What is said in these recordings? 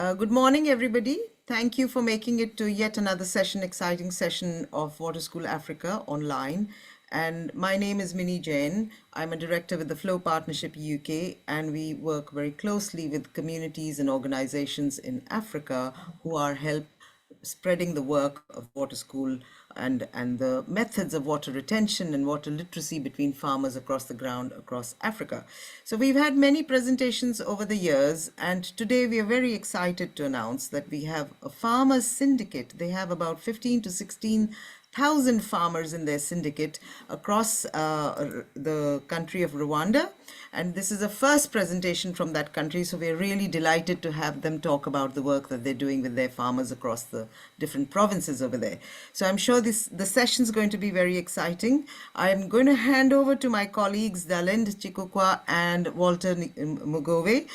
Good morning, everybody. Thank you for making it to yet another exciting session of Water School Africa online. And my name is Minnie Jain. I'm a director with the Flow Partnership UK, and we work very closely with communities and organizations in Africa who are spreading the work of Water School and the methods of water retention and water literacy between farmers across the ground across Africa. So we've had many presentations over the years, and today we are very excited to announce that we have a farmers syndicate. They have about 15 to 16,000 farmers in their syndicate across the country of Rwanda. And this is the first presentation from that country, so we're really delighted to have them talk about the work that they're doing with their farmers across the different provinces over there. So I'm sure the session is going to be very exciting. I'm going to hand over to my colleagues Dalend Chikukwa and Walter Mugove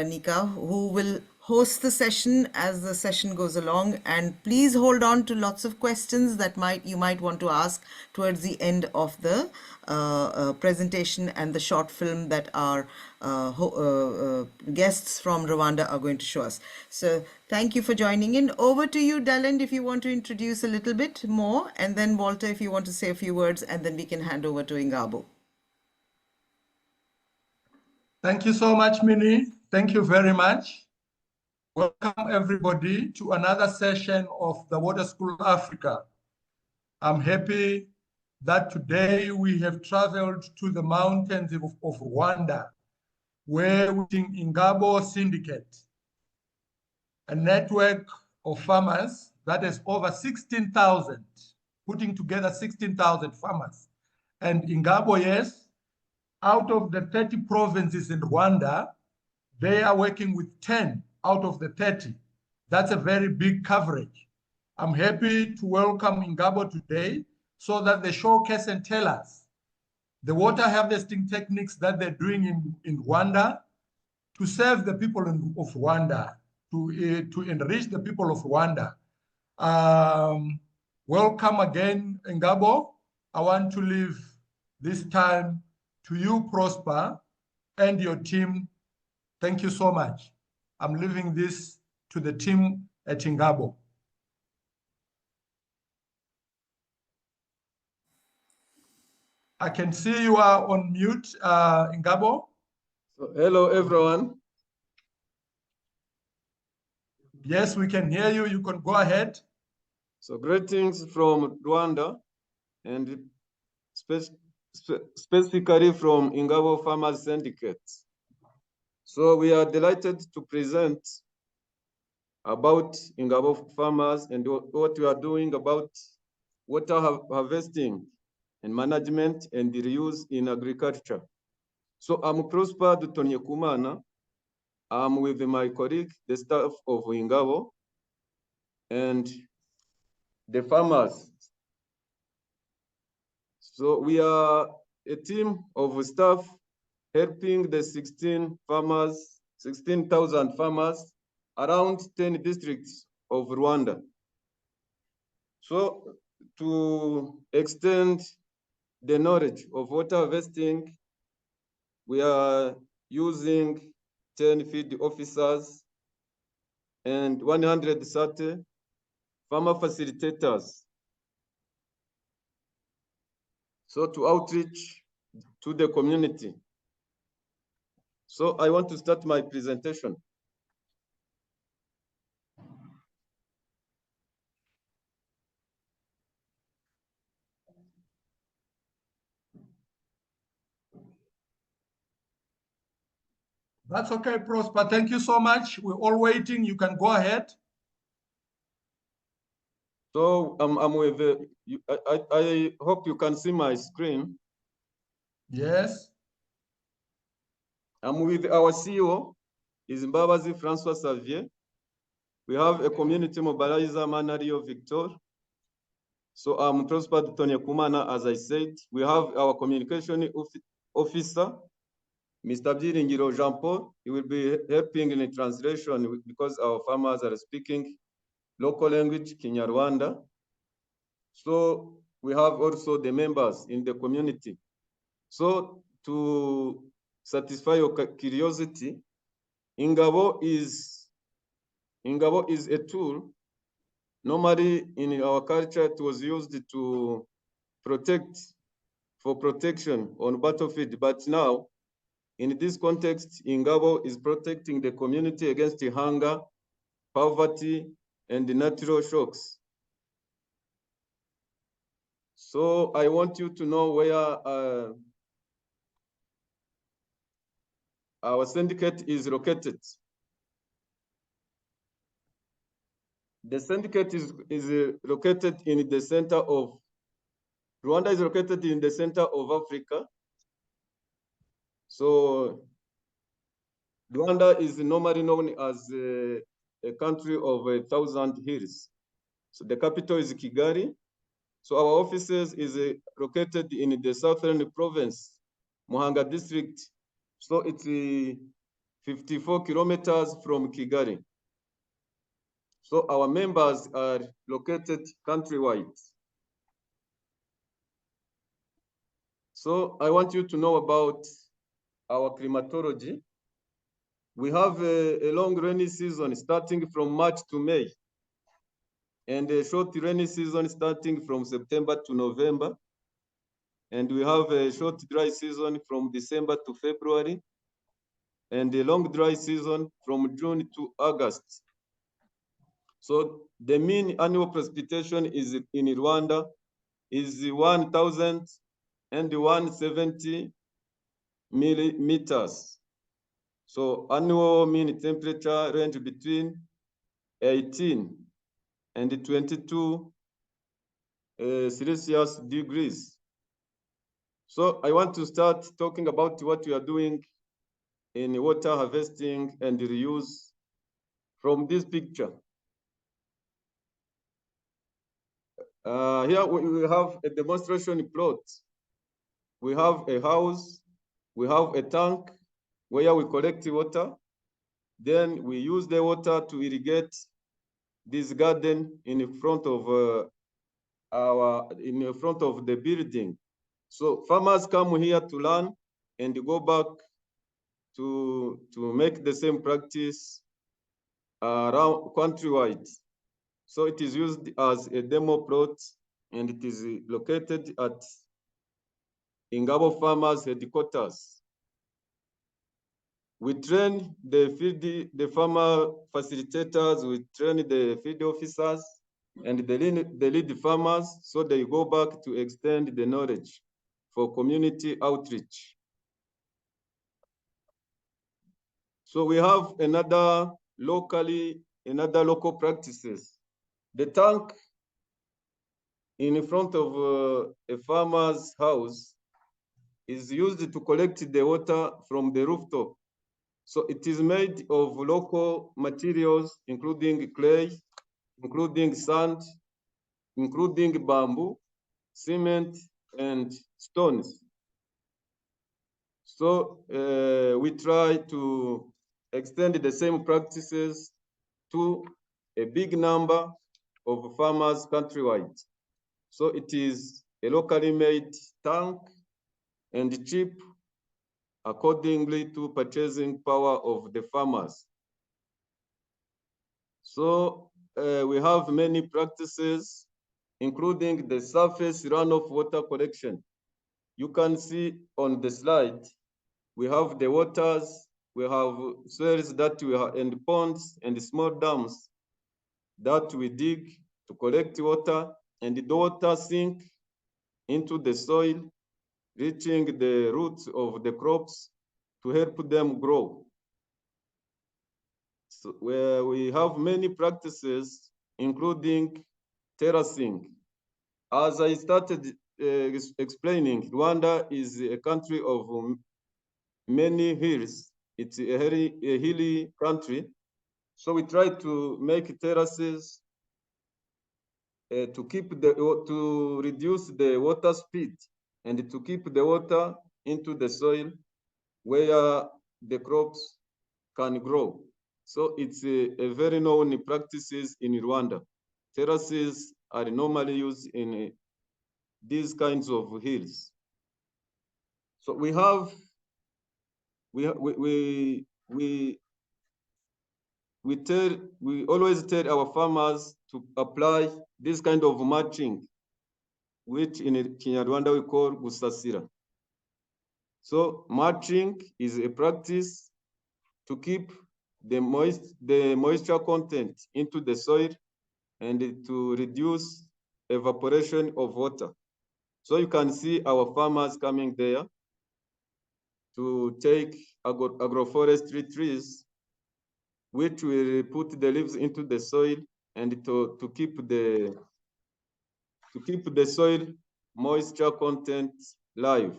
Nika, who will host the session as the session goes along, and please hold on to lots of questions that you might want to ask towards the end of the presentation and the short film that our guests from Rwanda are going to show us. So thank you for joining in. Over to you, Dalend, if you want to introduce a little bit more, and then Walter, if you want to say a few words, and then we can hand over to INGABO. Thank you so much, Minnie. Thank you very much. Welcome everybody to another session of the Water School Africa. I'm happy that today we have traveled to the mountains of Rwanda, where we INGABO Syndicate, a network of farmers that is over 16,000, putting together 16,000 farmers. And INGABO, yes, out of the 30 provinces in Rwanda, they are working with 10 out of the 30. That's a very big coverage. I'm happy to welcome INGABO today so that they showcase and tell us the water harvesting techniques that they're doing in Rwanda to serve the people of Rwanda, to enrich the people of Rwanda. Welcome again, INGABO. I want to leave this time to you, Prosper, and your team. Thank you so much. I'm leaving this to the team at INGABO. I can see you are on mute, INGABO. So, hello, everyone. Yes, we can hear you. You can go ahead. So greetings from Rwanda, and specifically from INGABO Farmers Syndicate. So we are delighted to present about INGABO farmers and what we are doing about water harvesting and management and reuse in agriculture. So I'm Prosper Dutonnyekumana. I'm with my colleague, the staff of INGABO, and the farmers. So we are a team of staff helping the 16,000 farmers around 10 districts of Rwanda. So to extend the knowledge of water harvesting, we are using 10 field officers and 130 farmer facilitators. So to outreach to the community. So I want to start my presentation. That's okay, Prosper. Thank you so much. We're all waiting. You can go ahead. So I'm with I hope you can see my screen. Yes. I'm with our CEO, Mbabazi Fracois Xavier. We have a community mobilizer, Manariyo Victor. So I'm Prosper Dutonnyekumana, as I said. We have our communication officer, Mr. Byiringiro Jean-Paul. He will be helping in the translation because our farmers are speaking local language, Kinyarwanda. So we have also the members in the community. So to satisfy your curiosity, INGABO is INGABO is a tool. Normally in our culture, it was used to for protection on battlefield. But now, in this context, INGABO is protecting the community against hunger, poverty, and natural shocks. So I want you to know where our syndicate is located. The syndicate is located in the center of, Rwanda is located in the center of Africa. So Rwanda is normally known as a country of 1,000 hills. So the capital is Kigali. So our offices is located in the southern province, Muhanga district. So it's 54 kilometers from Kigali. So our members are located countrywide. So I want you to know about our climatology. We have a long rainy season starting from March to May, and a short rainy season starting from September to November. And we have a short dry season from December to February, and a long dry season from June to August. So the mean annual precipitation is in Rwanda is 1,170 millimeters. So annual mean temperature range between 18 and 22 Celsius degrees. So I want to start talking about what we are doing in water harvesting and reuse from this picture. Here we have a demonstration plot. We have a house, we have a tank where we collect water. Then we use the water to irrigate this garden in front of the building. So farmers come here to learn and go back to make the same practice around countrywide. So it is used as a demo plot, and it is located at INGABO Farmers Headquarters. We train the farmer facilitators, we train the field officers, and the lead farmers, so they go back to extend the knowledge for community outreach. So we have another local practices. The tank in front of a farmer's house is used to collect the water from the rooftop. So it is made of local materials, including clay, including sand, including bamboo, cement, and stones. So we try to extend the same practices to a big number of farmers countrywide. So it is a locally made tank and cheap accordingly to purchasing power of the farmers. So we have many practices, including the surface runoff water collection. You can see on the slide, we have the waters, we have soils that we have, and ponds and small dams that we dig to collect water, and the water sink into the soil, reaching the roots of the crops to help them grow. So where we have many practices, including terracing. As I started explaining, Rwanda is a country of many hills. It's a hilly country. So we try to make terraces to reduce the water speed and to keep the water into the soil where the crops can grow. So it's a very known practices in Rwanda. Terraces are normally used in these kinds of hills. So we have we always tell our farmers to apply this kind of mulching, which in Kinyarwanda we call gusasira. So mulching is a practice to keep the moisture content into the soil and to reduce evaporation of water. So you can see our farmers coming there to take agroforestry trees, which will put the leaves into the soil and to keep the soil moisture content live.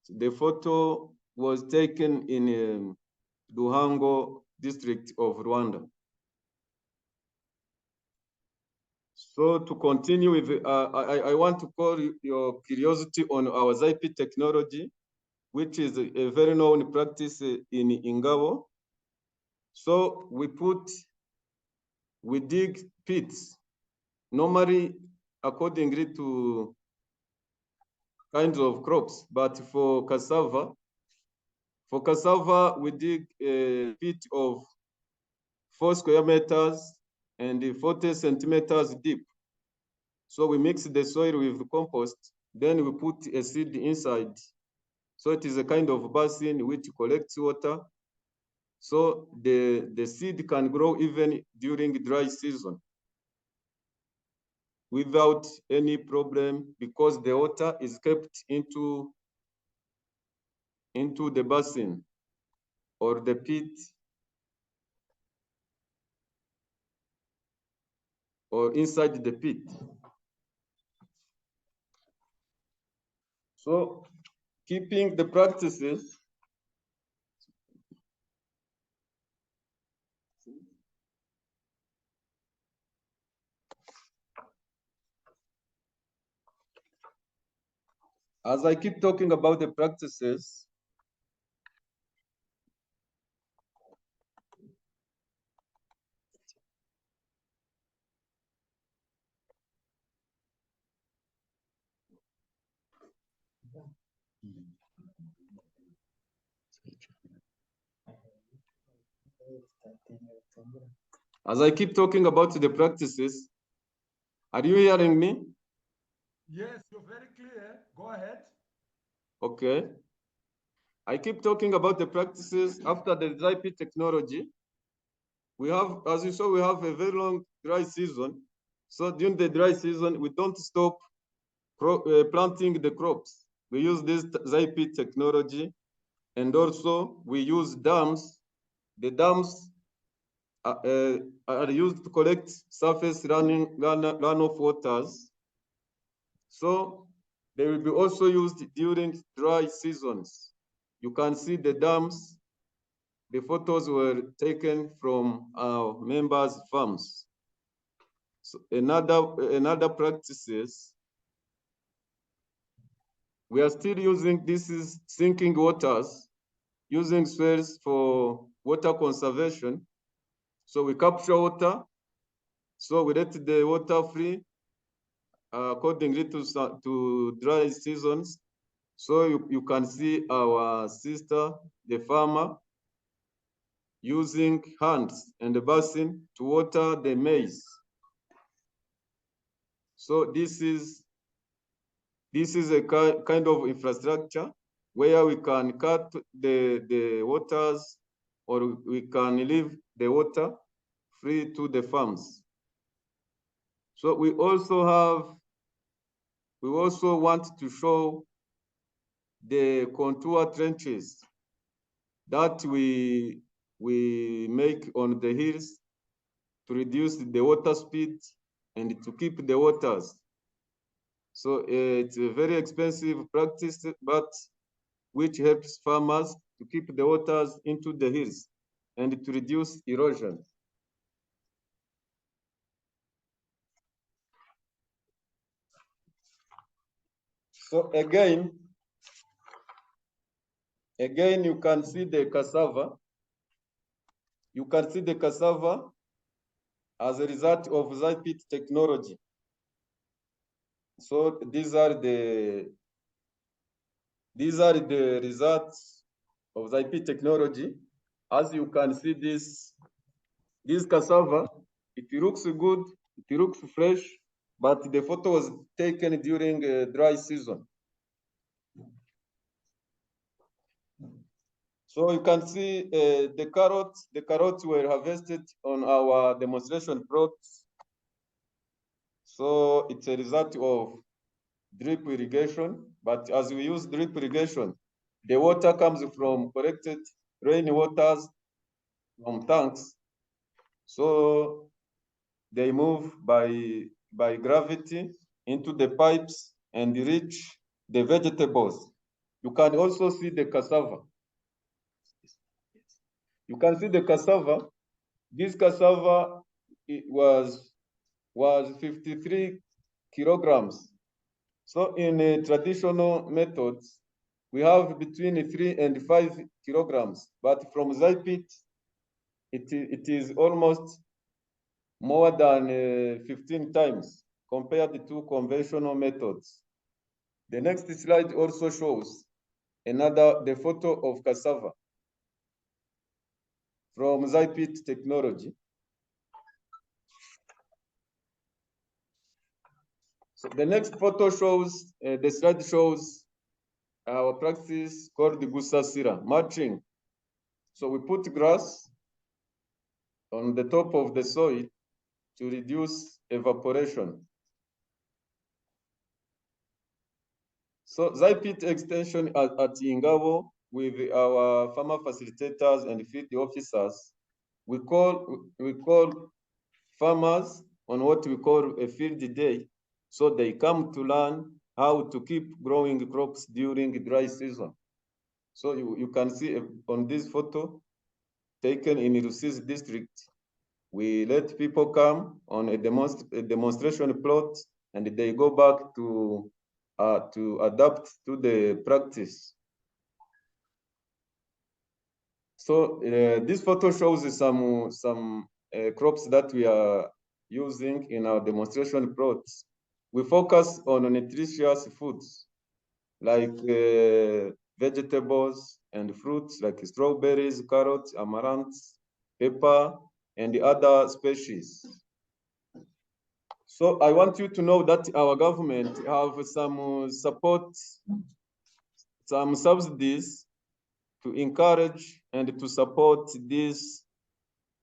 The photo was taken in Ruhango district of Rwanda. So to continue with, I want to call your curiosity on our ZIP technology, which is a very known practice in INGABO. So we dig pits, normally accordingly to kinds of crops, but for cassava we dig a pit of 4 square meters and 40 centimeters deep. So we mix the soil with compost, then we put a seed inside. So it is a kind of basin which collects water. So the seed can grow even during dry season without any problem, because the water is kept into the basin or the pit or inside the pit. So keeping the practices, as I keep talking about the practices, are you hearing me? Yes, you're very clear. Go ahead. Okay. I keep talking about the practices after the dry pit technology. We have, as you saw, we have a very long dry season. So during the dry season, we don't stop planting the crops. We use this dry pit technology, and also we use dams. The dams are used to collect surface runoff waters. So they will be also used during dry seasons. You can see the dams. The photos were taken from our members' farms. So another practices, we are still using, this is sinking waters, using swales for water conservation. So we capture water, so we let the water free accordingly to dry seasons. So you can see our sister, the farmer, using hands and the basin to water the maize. So this is a kind of infrastructure where we can cut the waters, or we can leave the water free to the farms. So we also want to show the contour trenches that we make on the hills to reduce the water speed and to keep the waters. So it's a very expensive practice, but which helps farmers to keep the waters into the hills and to reduce erosion. So again, you can see the cassava. You can see the cassava as a result of ZIPIT technology. So these are the results of ZIPIT technology. as you can see, this cassava, it looks good, it looks fresh, but the photo was taken during dry season. So you can see the carrots were harvested on our demonstration plots. So it's a result of drip irrigation, but as we use drip irrigation, the water comes from collected rainwaters from tanks. So they move by gravity into the pipes and reach the vegetables. You can also see the cassava. You can see the cassava. This cassava was 53 kilograms. So in traditional methods, we have between 3 and 5 kilograms, but from ZIPIT, it is almost more than 15 times compared to conventional methods. The next slide also shows the photo of cassava from ZIPIT technology. So the next photo shows, the slide shows our practice called the Gusasira, mulching. So we put grass on the top of the soil to reduce evaporation. So ZIPIT extension at INGABO with our farmer facilitators and field officers, we call farmers on what we call a field day. So they come to learn how to keep growing crops during dry season. So you can see on this photo taken in Rusizi district, we let people come on a demonstration plot and they go back to adapt to the practice. So this photo shows some crops that we are using in our demonstration plots. We focus on nutritious foods like vegetables and fruits like strawberries, carrots, amaranths, pepper, and the other species. So I want you to know that our government have some support, some subsidies to encourage and to support these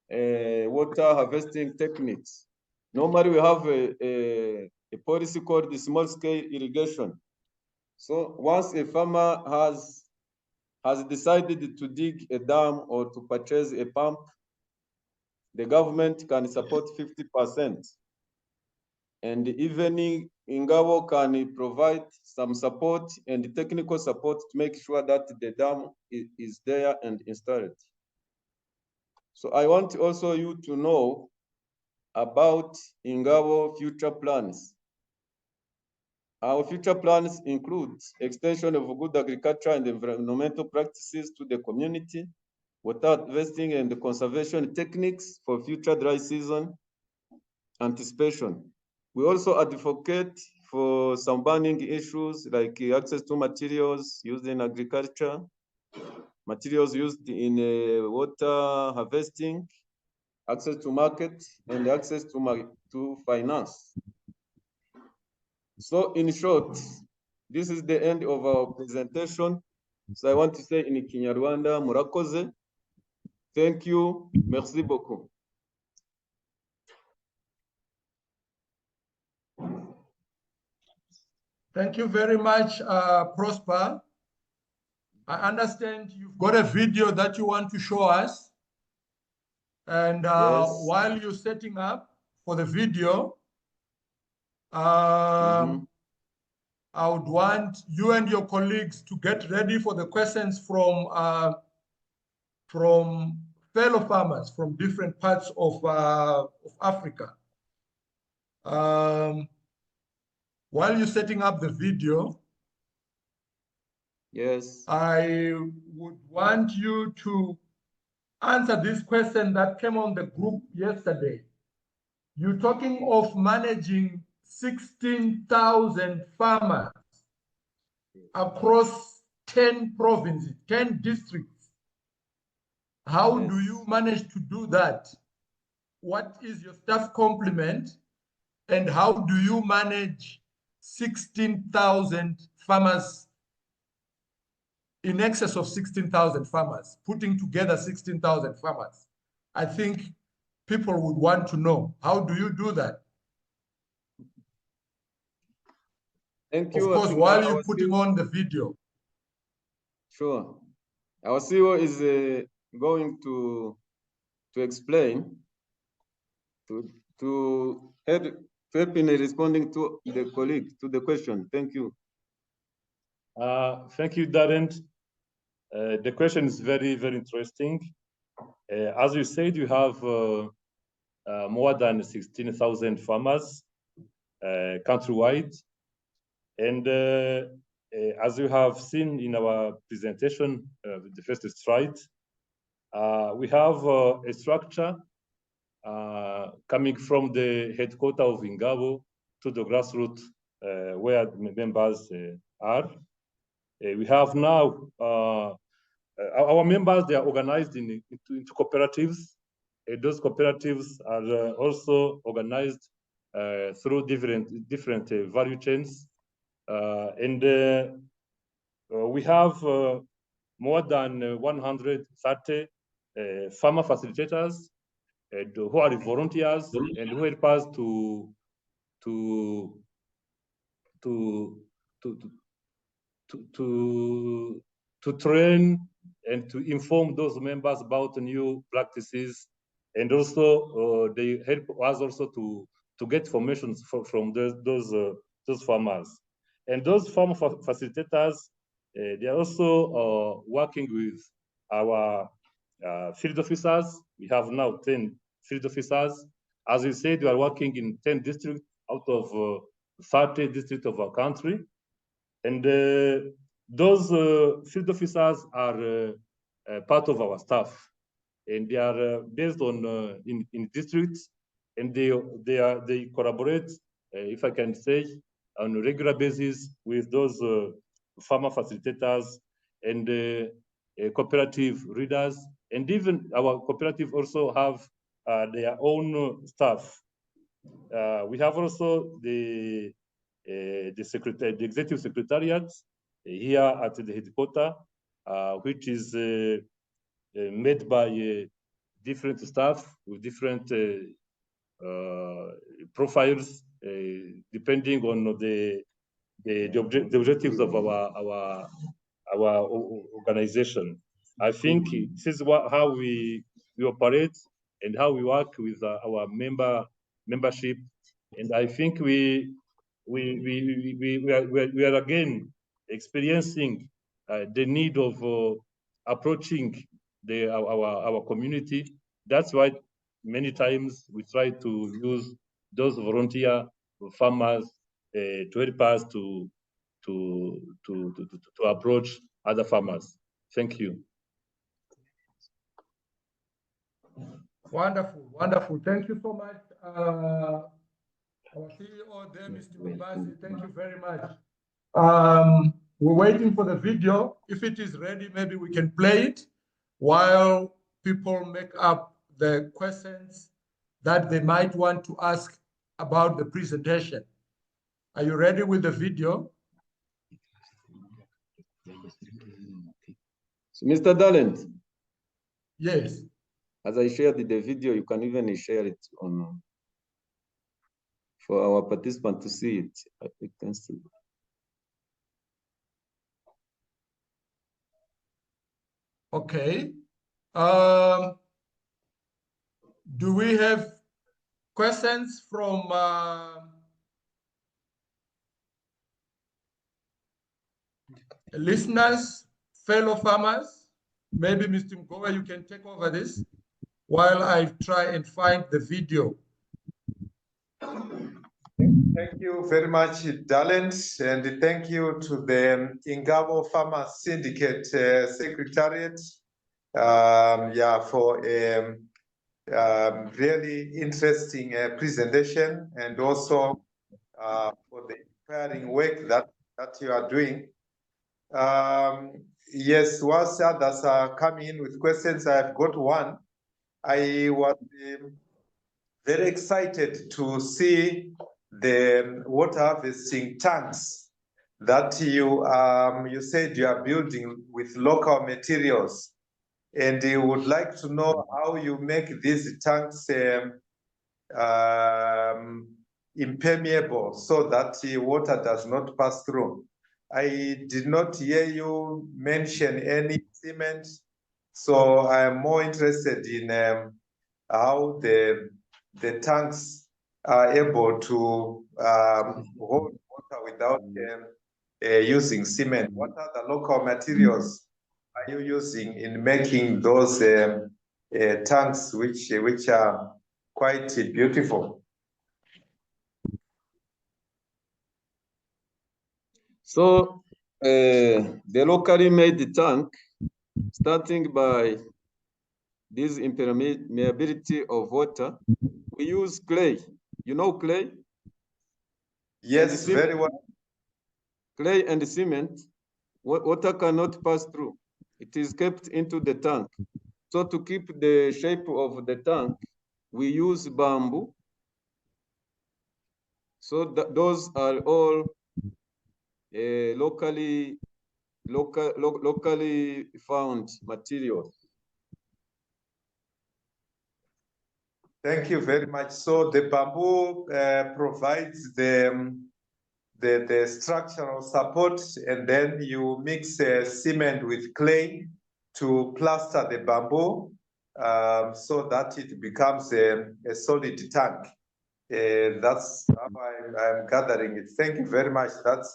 water harvesting techniques. Normally we have a policy called the small scale irrigation. So once a farmer has decided to dig a dam or to purchase a pump, the government can support 50%. And even INGABO can provide some support and technical support to make sure that the dam is there and installed. So I want also you to know about INGABO future plans. Our future plans include extension of good agriculture and environmental practices to the community, water harvesting and conservation techniques for future dry season anticipation. We also advocate for some burning issues like access to materials used in agriculture, materials used in water harvesting, access to market, and access to finance. So in short, this is the end of our presentation. So I want to say in Kinyarwanda, murakoze. Thank you. Merci beaucoup. Thank you very much, Prosper. I understand you've got a video that you want to show us. And Yes. while you're setting up for the video, I would want you and your colleagues to get ready for the questions from fellow farmers from different parts of Africa. While you're setting up the video, yes, I would want you to answer this question that came on the group yesterday. You're talking of managing 16,000 farmers across 10 provinces, 10 districts. How do you manage to do that? What is your staff complement? And how do you manage 16,000 farmers, in excess of 16,000 farmers, putting together 16,000 farmers? I think people would want to know, how do you do that? Thank you. Of course, while you're putting on the video. Sure. Our CEO is going to explain, to help in responding to the colleague, to the question. Thank you. Thank you, Darren. The question is very, very interesting. As you said, you have more than 16,000 farmers countrywide. And as you have seen in our presentation, the first slide, we have a structure coming from the headquarters of INGABO to the grassroots where the members are. We have now our members, they are organized into cooperatives. Those cooperatives are also organized through different value chains. And we have more than 130 farmer facilitators who are volunteers and who help us to train and to inform those members about new practices, and also they help us also to get information from those farmers. And those farmer facilitators, they are also working with our field officers. We have now 10 field officers. As we said, we are working in 10 districts out of 30 districts of our country. And those field officers are part of our staff, and they are based on in districts, and they collaborate, if I can say, on a regular basis with those farmer facilitators and cooperative leaders, and even our cooperative also have their own staff. We have also the executive secretariat here at the headquarters, which is made by different staff with different profiles, depending on the objectives of our organization. I think this is how we operate and how we work with our membership, and I think we are again experiencing the need of approaching our community. That's why many times we try to use those volunteer farmers to help us to approach other farmers. Thank you. Wonderful, wonderful. Thank you so much. Our CEO there, Mr. Mbabazi, thank you very much. We're waiting for the video. If it is ready, maybe we can play it while people make up the questions that they might want to ask about the presentation. Are you ready with the video? So, Mr. Dalent. Yes. As I shared the video, you can even share it on for our participants to see it. I can see. Okay. Do we have questions from listeners, fellow farmers? Maybe Mr. Mgowa, you can take over this while I try and find the video. Thank you very much, Dalent, and thank you to the INGABO Farmer Syndicate Secretariat for really interesting presentation, and also for the inspiring work that you are doing. yes, whilst others are coming in with questions, I've got one. I was very excited to see the water harvesting tanks that you said you are building with local materials, and you would like to know how you make these tanks impermeable so that the water does not pass through. I did not hear you mention any cement, so I'm more interested in how the tanks are able to hold water without using cement. What are the local materials are you using in making those tanks, which are quite beautiful? So the locally made tank, starting by this impermeability of water, we use clay. You know clay? Yes, very well. Clay and cement, water cannot pass through. It is kept into the tank. So to keep the shape of the tank, we use bamboo. So those are all locally found materials. Thank you very much. So the bamboo provides the structural support, and then you mix cement with clay to plaster the bamboo so that it becomes a solid tank. That's how I'm gathering it. Thank you very much. That's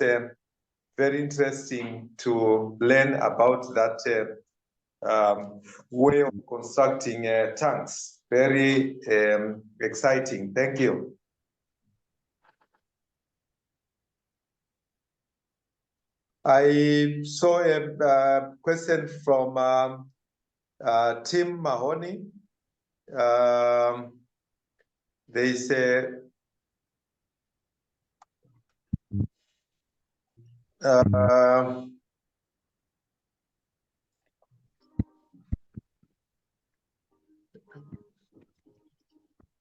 very interesting to learn about that way of constructing tanks. Very exciting. Thank you. I saw a question from Tim Mahoney. They say,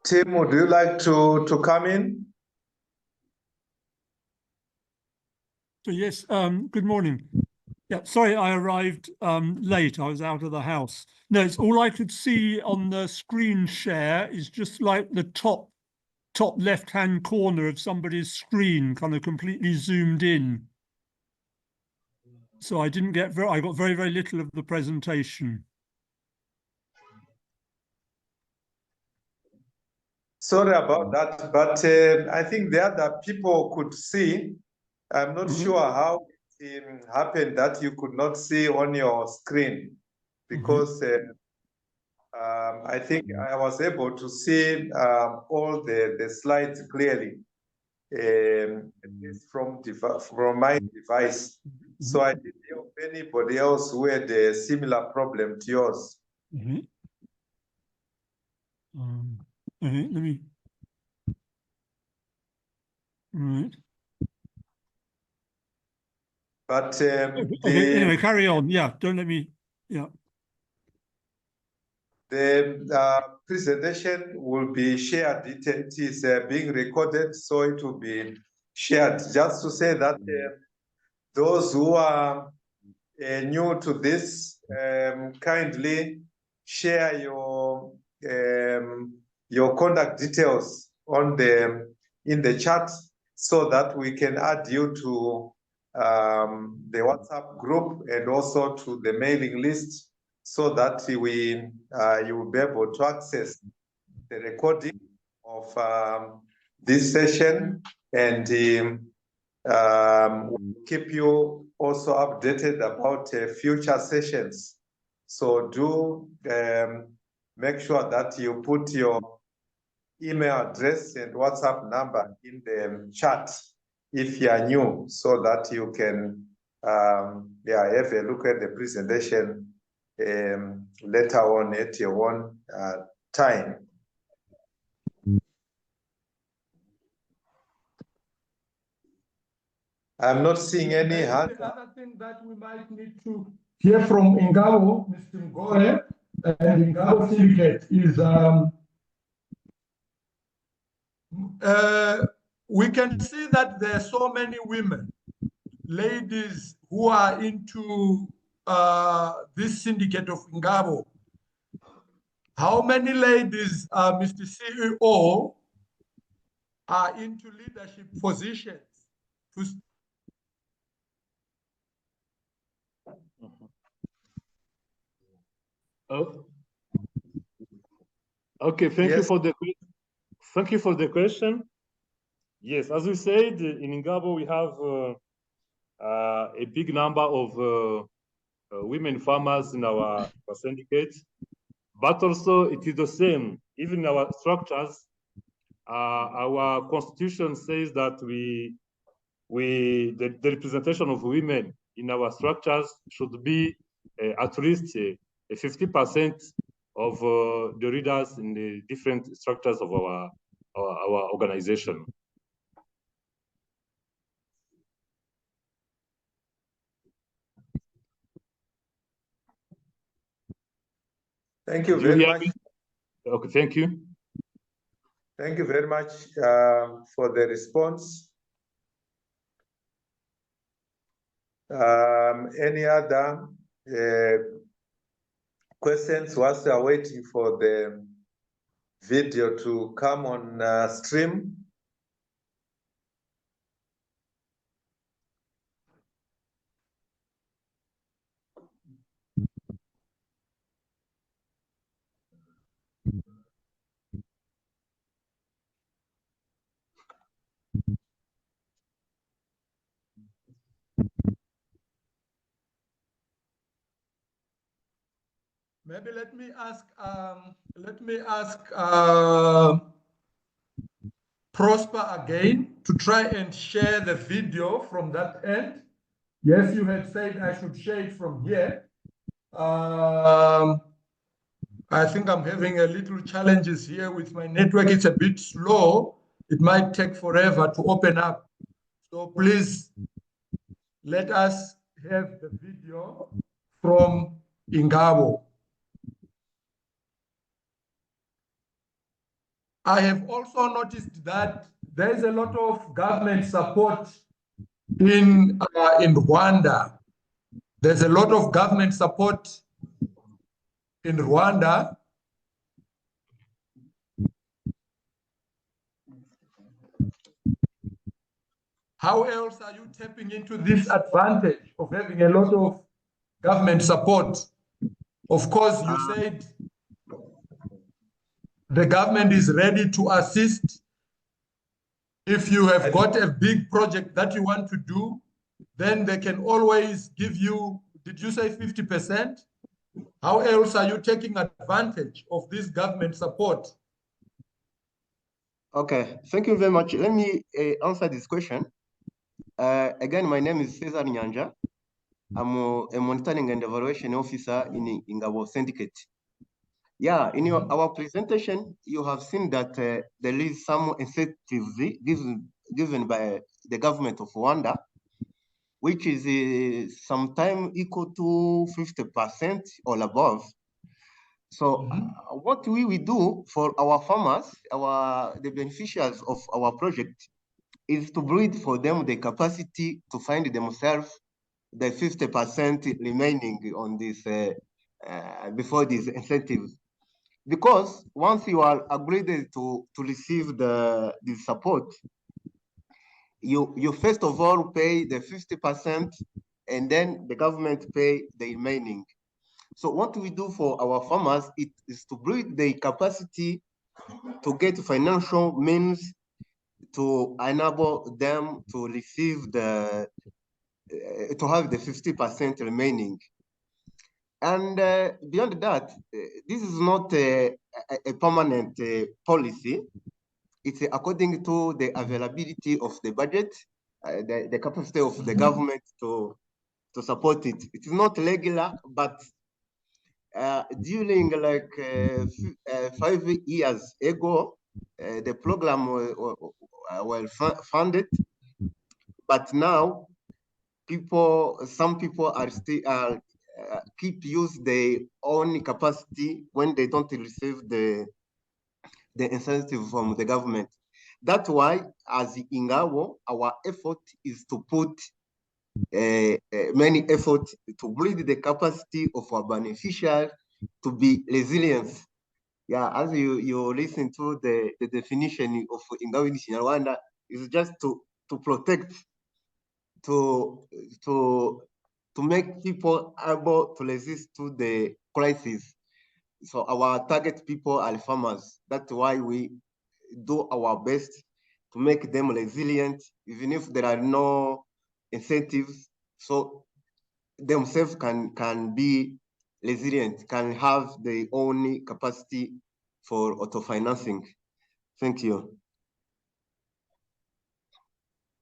Tim, would you like to come in? Yes, good morning. Yeah, sorry I arrived late. I was out of the house. No, it's all I could see on the screen share is just like the top left-hand corner of somebody's screen, kind of completely zoomed in. So I didn't get I got very, very little of the presentation. Sorry about that, but I think the other people could see. I'm not sure how it happened that you could not see on your screen, because I think I was able to see all the slides clearly, at least from my device. So I didn't know if anybody else who had a similar problem to yours. Let me. Right. But okay, anyway, carry on. Yeah, don't let me. Yeah. The presentation will be shared. It is being recorded, so it will be shared. Just to say that those who are new to this, kindly share your contact details on in the chat, so that we can add you to the WhatsApp group and also to the mailing list, so that you will be able to access the recording of this session, and we'll keep you also updated about future sessions. So do make sure that you put your email address and WhatsApp number in the chat if you are new, so that you can have a look at the presentation later on at your own time. I'm not seeing any hand. The other thing that we might need to here from INGABO, Mr. Ngore, and INGABO syndicate is we can see that there are so many women, ladies who are into this syndicate of INGABO. How many ladies, Mr. CEO, are into leadership positions? Oh. Okay, thank you for the question. Yes, as we said, in INGABO we have a big number of women farmers in our syndicate, but also it is the same. Even in our structures, our constitution says that the representation of women in our structures should be at least 50% of the leaders in the different structures of our organization. Thank you very much. Okay, thank you. Thank you very much for the response. Any other questions whilst we are waiting for the video to come on stream? Maybe let me ask Prosper again to try and share the video from that end. Yes, you had said I should share it from here. I think I'm having a little challenges here with my network. It's a bit slow. It might take forever to open up. So please let us have the video from INGABO. I have also noticed that there is a lot of government support in Rwanda. There's a lot of government support in Rwanda. How else are you tapping into this advantage of having a lot of government support? Of course, you said the government is ready to assist. If you have got a big project that you want to do, then they can always give you, did you say 50%? How else are you taking advantage of this government support? Okay, thank you very much. Let me answer this question. Again, my name is Cesar Nyanja. I'm a monitoring and evaluation officer in INGABO syndicate. Yeah, in our presentation, you have seen that there is some incentives given by the government of Rwanda, which is sometimes equal to 50% or above. So what we do for our farmers, the beneficiaries of our project, is to build for them the capacity to find themselves the 50% remaining on this before these incentives. Because once you are agreed to receive the support, you first of all pay the 50%, and then the government pay the remaining. So what we do for our farmers is to build the capacity to get financial means to enable them to receive to have the 50% remaining. And beyond that, this is not a permanent policy. It's according to the availability of the budget, the capacity of the government to support it. It is not regular, but during like 5 years ago, the program was funded, but now some people are still keep use their own capacity when they don't receive the incentive from the government. That's why, as INGABO, our effort is to put many effort to build the capacity of our beneficiaries to be resilient. Yeah, as you listen to the definition of INGABO in Rwanda, is just to protect, to make people able to resist to the crisis. So our target people are farmers. That's why we do our best to make them resilient, even if there are no incentives. So themselves can be resilient, can have their own capacity for auto-financing. Thank you.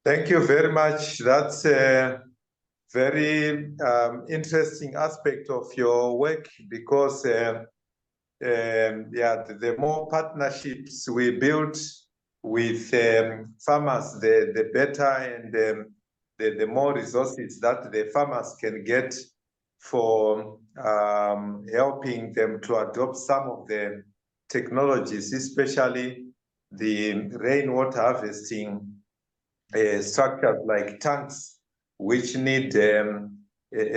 Thank you very much. That's a very interesting aspect of your work, because the more partnerships we build with farmers, the better, and the more resources that the farmers can get for helping them to adopt some of the technologies, especially the rainwater harvesting structures like tanks, which need a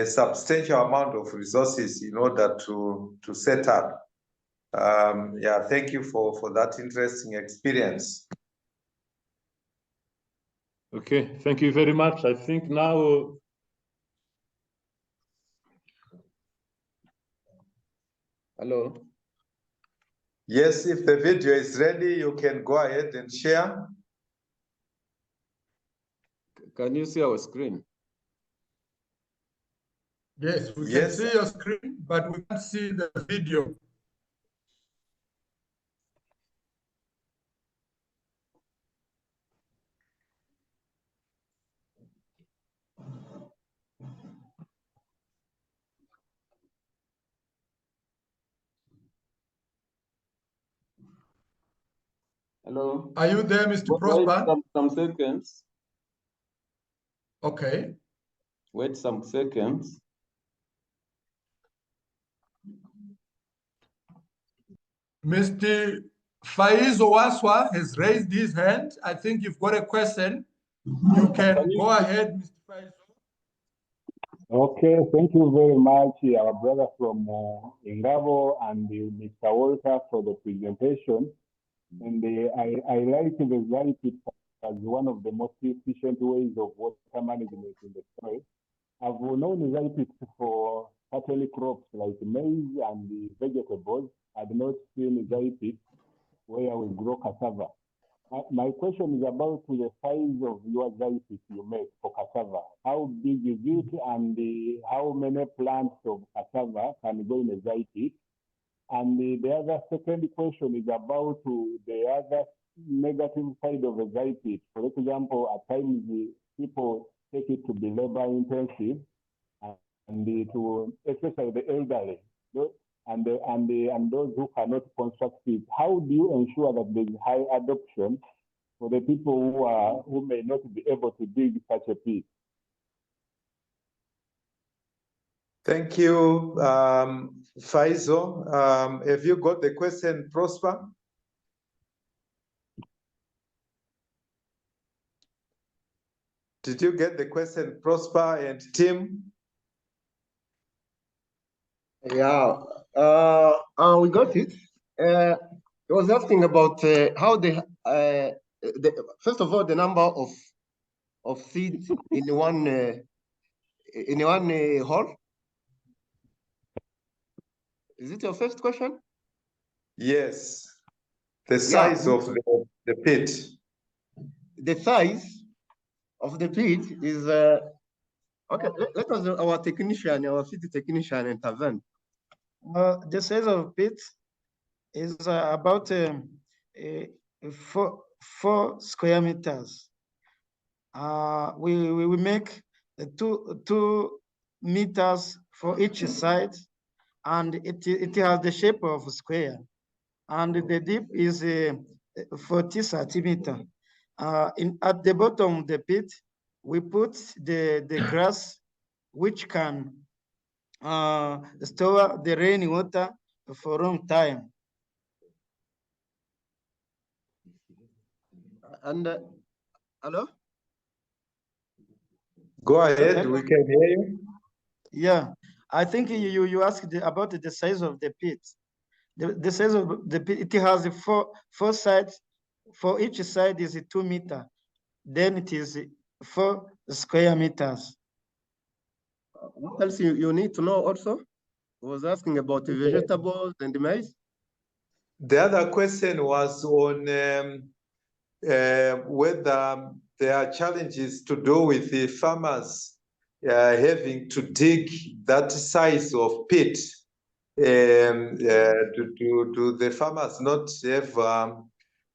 substantial amount of resources in order to set up. Thank you for that interesting experience. Okay, thank you very much. I think now. Hello. Yes, if the video is ready, you can go ahead and share. Can you see our screen? Yes, we can see your screen, but we can't see the video. Hello. Are you there, Mr. Wait Prosper? some seconds. Okay. Wait some seconds. Mr. Faizo Waswa has raised his hand. I think you've got a question. You can go ahead, Mr. Faizo. Okay, thank you very much, our brother from INGABO and Mr. Walter for the presentation. And I like the ZIPIT as one of the most efficient ways of water management in the soil. I've known ZIPIT for cattle crops like maize and the vegetables. I've not seen ZIPIT where we grow cassava. My question is about the size of your ZIPIT you make for cassava. How big is it, and how many plants of cassava can go in a ZIPIT? And the other second question is about the other negative side of a ZIPIT. For example, at times people take it to be labor intensive, and to especially the elderly and those who cannot construct it. How do you ensure that there is high adoption for the people who may not be able to dig such a pit? Thank you, Faizo. Have you got the question, Prosper? Did you get the question, Prosper and Tim? Yeah, we got it. I was asking about how first of all, the number of seeds in one hole. Is it your first question? Yes. The size of the pit. The size of the pit is okay. Let us our technician, our field technician, intervene. The size of pit is about 4 square meters. We make 2 meters for each side, and it has the shape of a square, and the deep is 40 centimeter. At the bottom of the pit, we put the grass, which can store the rainwater for a long time. And hello? Go ahead, we can hear you. Yeah, I think you asked about the size of the pit. The size of the pit, it has four sides. For each side is 2 meters. Then it is 4 square meters. What else you need to know also? I was asking about the vegetables and the maize. The other question was on whether there are challenges to do with the farmers having to dig that size of pit. Do the farmers not have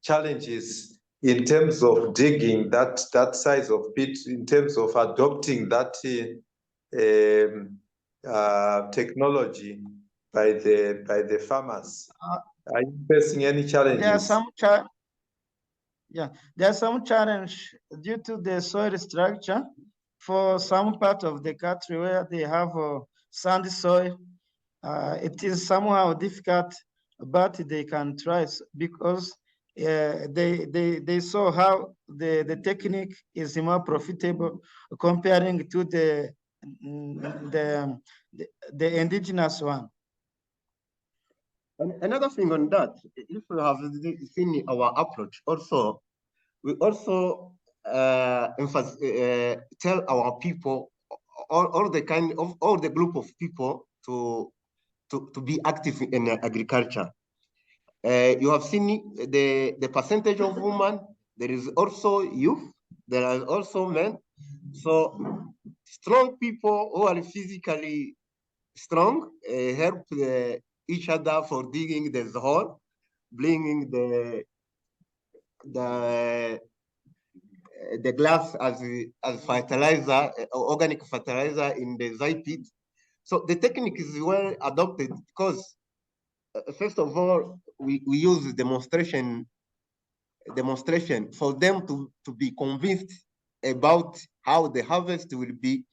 challenges in terms of digging that size of pit, in terms of adopting that technology by the farmers? Are you facing any challenges? There are some challenge due to the soil structure for some part of the country where they have sandy soil. It is somehow difficult, but they can try because they saw how the technique is more profitable comparing to the indigenous one. And another thing on that, if we have seen our approach, also we also tell our people, all the group of people to be active in agriculture. You have seen the percentage of women. There is also youth. There are also men. So strong people who are physically strong help each other for digging the hole, bringing the glass as fertilizer, organic fertilizer in the Zai pit. So the technique is well adopted because first of all, we use demonstration for them to be convinced about how the harvest will be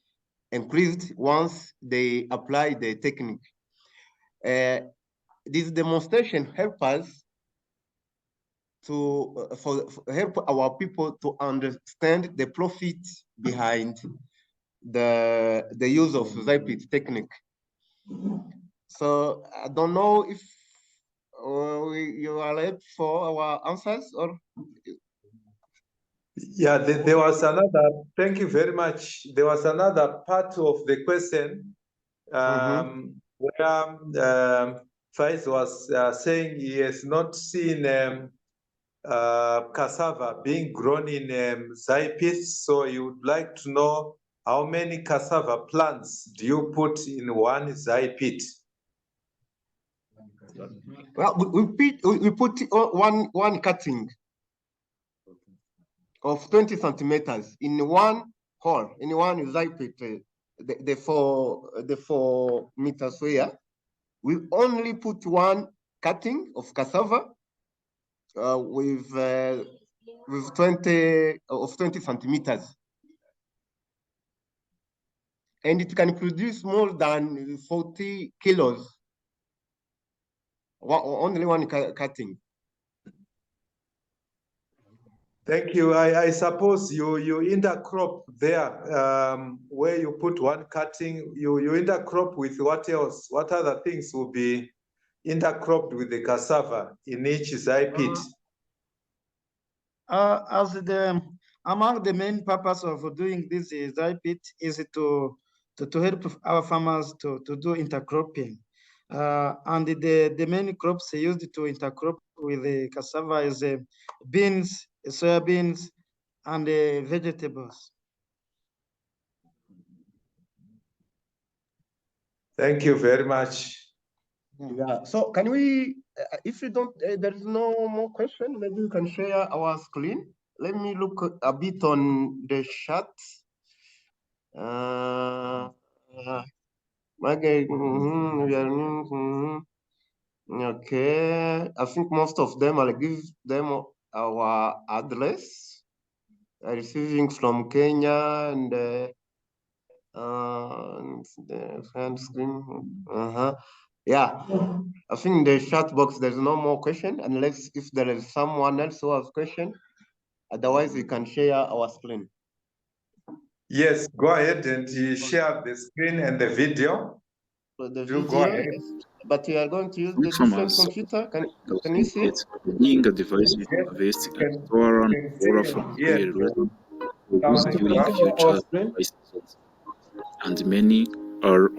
increased once they apply the technique. This demonstration help us to help our people to understand the profit behind the use of Zai-pit technique. So I don't know if you are ready for our answers or. Yeah, there was another, thank you very much. There was another part of the question where Faiz was saying he has not seen cassava being grown in Zai pits. So you would like to know how many cassava plants do you put in one Zai pit? Well, we put one cutting of 20 centimeters in one hole, in one Zai pit, the 4 meters square. We only put one cutting of cassava with 20 centimeters. And it can produce more than 40 kilos. Only one cutting. Thank you. I suppose you intercrop there where you put one cutting, you intercrop with what else? What other things will be intercropped with the cassava in each Zai pit? Among the main purpose of doing this Zai pit is to help our farmers to do intercropping. And the main crops used to intercrop with the cassava is beans, soybeans, and vegetables. Thank you very much. Yeah. So can we, if you don't, there is no more question, maybe we can share our screen. Let me look a bit on the chat. Okay, I think most of them, I'll give them our address. Receiving from Kenya and The friend screen. Yeah, I think in the chat box there's no more question unless if there is someone else who has question. Otherwise, we can share our screen. Yes, go ahead and share the screen and the video. So the You go video, ahead. but we are going to use the Some different farmers computer. Can you see it? being a device to Yes, harvest you and can, store you on can see water and from hear soil erosion for use sounding during well. future dry seasons. And many are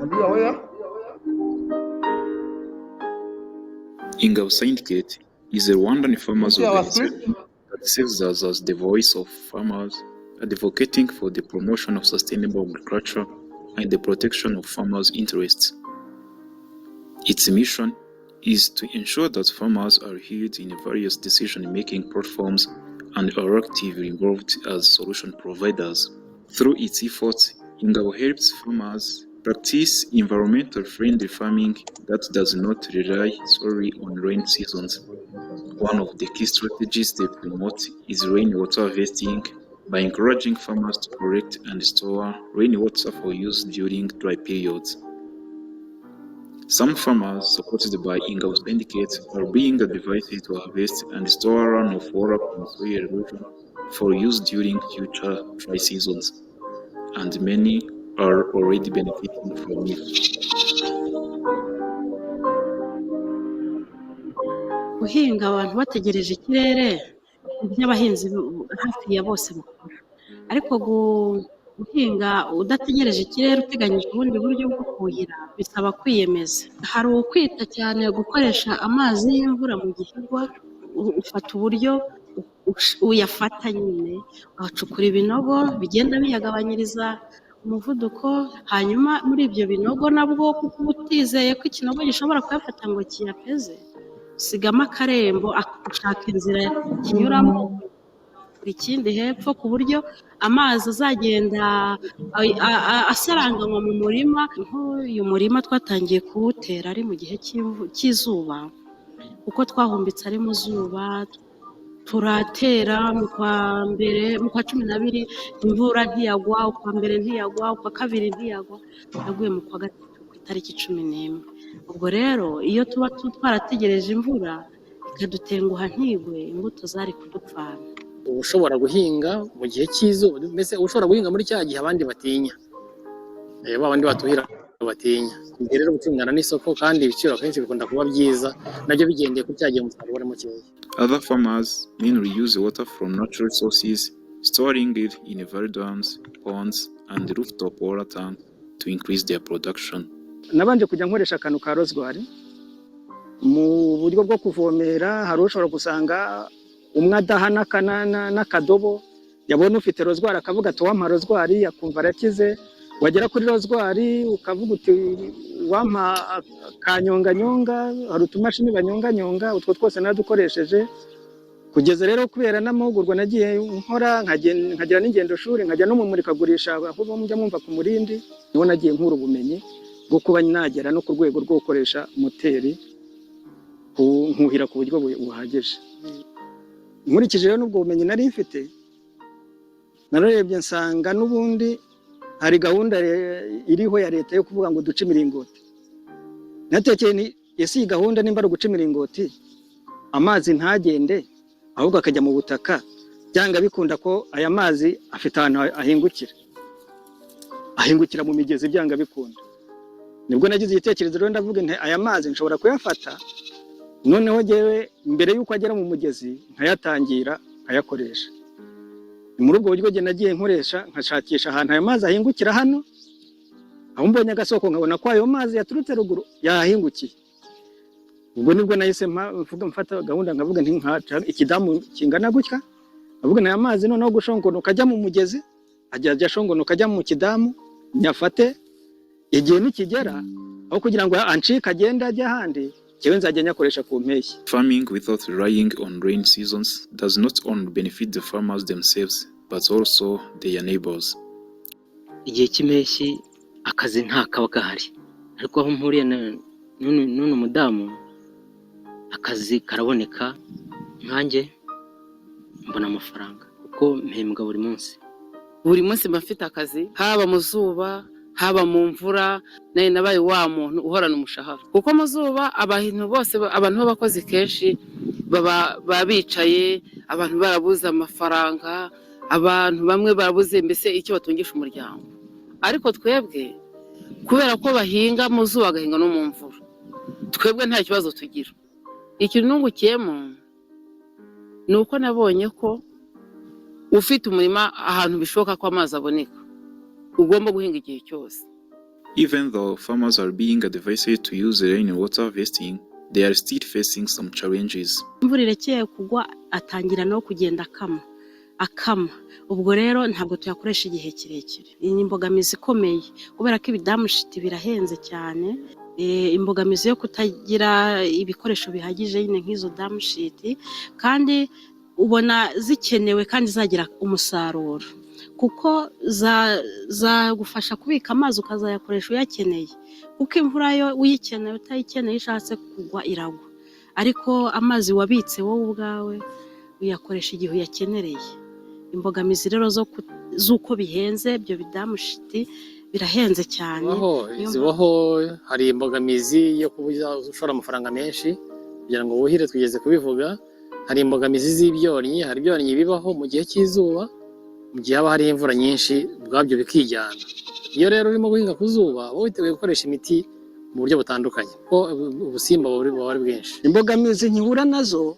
And you are where? INGABO syndicate is a Rwandan farmers See our organization screen? that serves as the voice of farmers, advocating for the promotion of sustainable agriculture and the protection of farmers' interests. Its mission is to ensure that farmers are heard in various decision-making platforms and are actively involved as solution providers. Through its efforts, INGABO helps farmers practice environmental-friendly farming that does not rely solely on rain seasons. One of the key strategies they promote is rainwater harvesting by encouraging farmers to collect and store rainwater for use during dry periods. Some farmers, supported by INGABO syndicates, are being advised to harvest and store runoff water from soil erosion for use during future dry seasons, and many are already benefiting from it. Guhinga abantu bategereje ikirere ibyo abahinzi hafi ya bose bakora, ariko guhinga udategereje ikirere uteganyije ubundi buryo bwo kuhira bisaba kwiyemeza. Hari ukwita cyane gukoresha amazi y'imvura mu gihe igwa, ufata uburyo uyafata nyine ugacukura ibinogo bigenda biyagabanyiriza umuvuduko, hanyuma muri ibyo binogo nabwo kuko uba utizeye ko ikinogo gishobora kuyafata ngo kiyapeze, usigamo akarembo ushaka inzira kinyuramo ikindi hepfo ku buryo amazi azagenda asaranganywa mu murima. Nk'uyu murima twatangiye kuwutera ari mu gihe cy'izuba kuko twahumbitse ari mu zuba, turatera mu kwa cumi n'abiri imvura ntiyagwa, ukwa mbere ntiyagwa, ukwa kabiri ntiyagwa, yaguye mu kwa gatatu ku itariki 11. Ubwo rero iyo tuba twarategereje imvura ikadutenguha ntigwe, imbuto zari kudupfana. Ushobora guhinga mu gihe cy'izuba, mbese ushobora guhinga muri cya gihe abandi batinya, babandi batuhira batinya. Ibyo rero gutungana n'isoko kandi ibiciro akenshi bikunda kuba byiza, nabyo bigendeye ku cyagihe umusaruro ari mukeya. Other farmers mainly use water from natural sources, storing it in valve dams, ponds, and rooftop water tanks to increase their production. Nabanje kujya nkoresha akantu ka rozwari mu buryo bwo kuvomera. Hari ushobora gusanga umwe adaha n'akadobo, yabona ufite rozwari akavuga ati wampa rozwari, akumva arakize. Wagera kuri rozwari ukavuga uti wampa kanyonganyonga, hari utumashini banyonganyonga, utwo twose nadukoresheje. Kugeza rero kubera n'amahugurwa nagiye nkora, nkagira n'ingendo shuri, nkajya no mu murikagurisha aho mujya mwumva ku Murindi, niho nagiye nkura ubumenyi bwo kuba nagera no ku rwego rwo gukoresha moteri nkuhira ku buryo buhagije. Nkurikije rero n'ubwo bumenyi nari mfite, narebye nsanga n'ubundi hari gahunda iriho ya leta yo kuvuga ngo duce imiringoti. Natekeye ni ese iyi gahunda nimba ari guca imiringoti, amazi ntagende ahubwo akajya mu butaka, byanga bikunda ko aya mazi afite ahantu ahingukira mu migezi, byanga bikunda. Nibwo nagize igitekerezo rero ndavuga nti aya mazi nshobora kuyafata, noneho jewe mbere yuko agera mu mugezi nkayatangira ayakoresha. Muri ubwo buryo nagiye nkoresha, nkashakisha ahantu aya mazi ahingukira hano, aho mbonye agasoko nkabona ko ayo mazi yaturutse ruguru yahingukiye. Ubwo nibwo nahise mfata gahunda nkavuga nti nkaca ikidamu kingana gutya, avuga aya mazi noneho gushongonuka ajya mu mugezi, ajya shongonuka ajya mu kidamu, nyafate igihe nikigera aho kugira ngo ancika agenda ajya ahandi, jewe nzajya nyakoresha ku mpeshyi. Farming without relying on rain seasons does not only benefit the farmers themselves but also their neighbors. Igihe cy'impeshyi akazi nta kaba gahari, ariko aho mpuriye n'uno mudamu akazi karaboneka, nkanjye mbona amafaranga kuko mpembwa buri munsi mba mfite akazi haba mu zuba haba mu mvura nayo nabaye wa muntu uhorana umushahara kuko mu zuba abantu b'abakozi kenshi baba bicaye abantu barabuze amafaranga abantu bamwe barabuze mbese icyo batungisha umuryango ariko twebwe kubera ko bahinga mu zuba bagahinga no mu mvura twebwe nta kibazo tugira ikintu nungukiyemo ni uko nabonye ko ufite umurima ahantu bishoboka ko amazi aboneka ugomba guhinga igihe cyose. Even though farmers are being advised to use rainwater harvesting, they are still facing some challenges. Imvura irekeye kugwa atangira no kugenda akama ubwo rero ntabwo tuyakoresha igihe kirekire. Iyi imbogamizi ikomeye kubera ko ibidamushiti birahenze cyane. Imbogamizi yo kutagira ibikoresho bihagije nyine nk'izo damushiti kandi ubona zikenewe kandi zagira umusaruro kuko zagufasha kubika amazi ukazayakoresha uyakeneye kuko imvura yo uyikeneye utayikeneye ishatse kugwa iragwa ariko amazi wabitse wowe ubwawe uyakoresha igihe uyakenereye. Imbogamizi rero z'uko bihenze ibyo bidamushiti birahenze cyane. Zibaho hari imbogamizi yo kubuza ushora amafaranga menshi kugira ngo wuhire tugeze kubivuga. Hari imbogamizi z'ibyonnyi, hari ibyonnyi bibaho mu gihe cy'izuba mu gihe haba hari imvura nyinshi ubwabyo bikijyana. Iyo rero urimo guhinga ku zuba wowe witeguye gukoresha imiti mu buryo butandukanye kuko ubusimba buba ari bwinshi. Imbogamizi nkihura nazo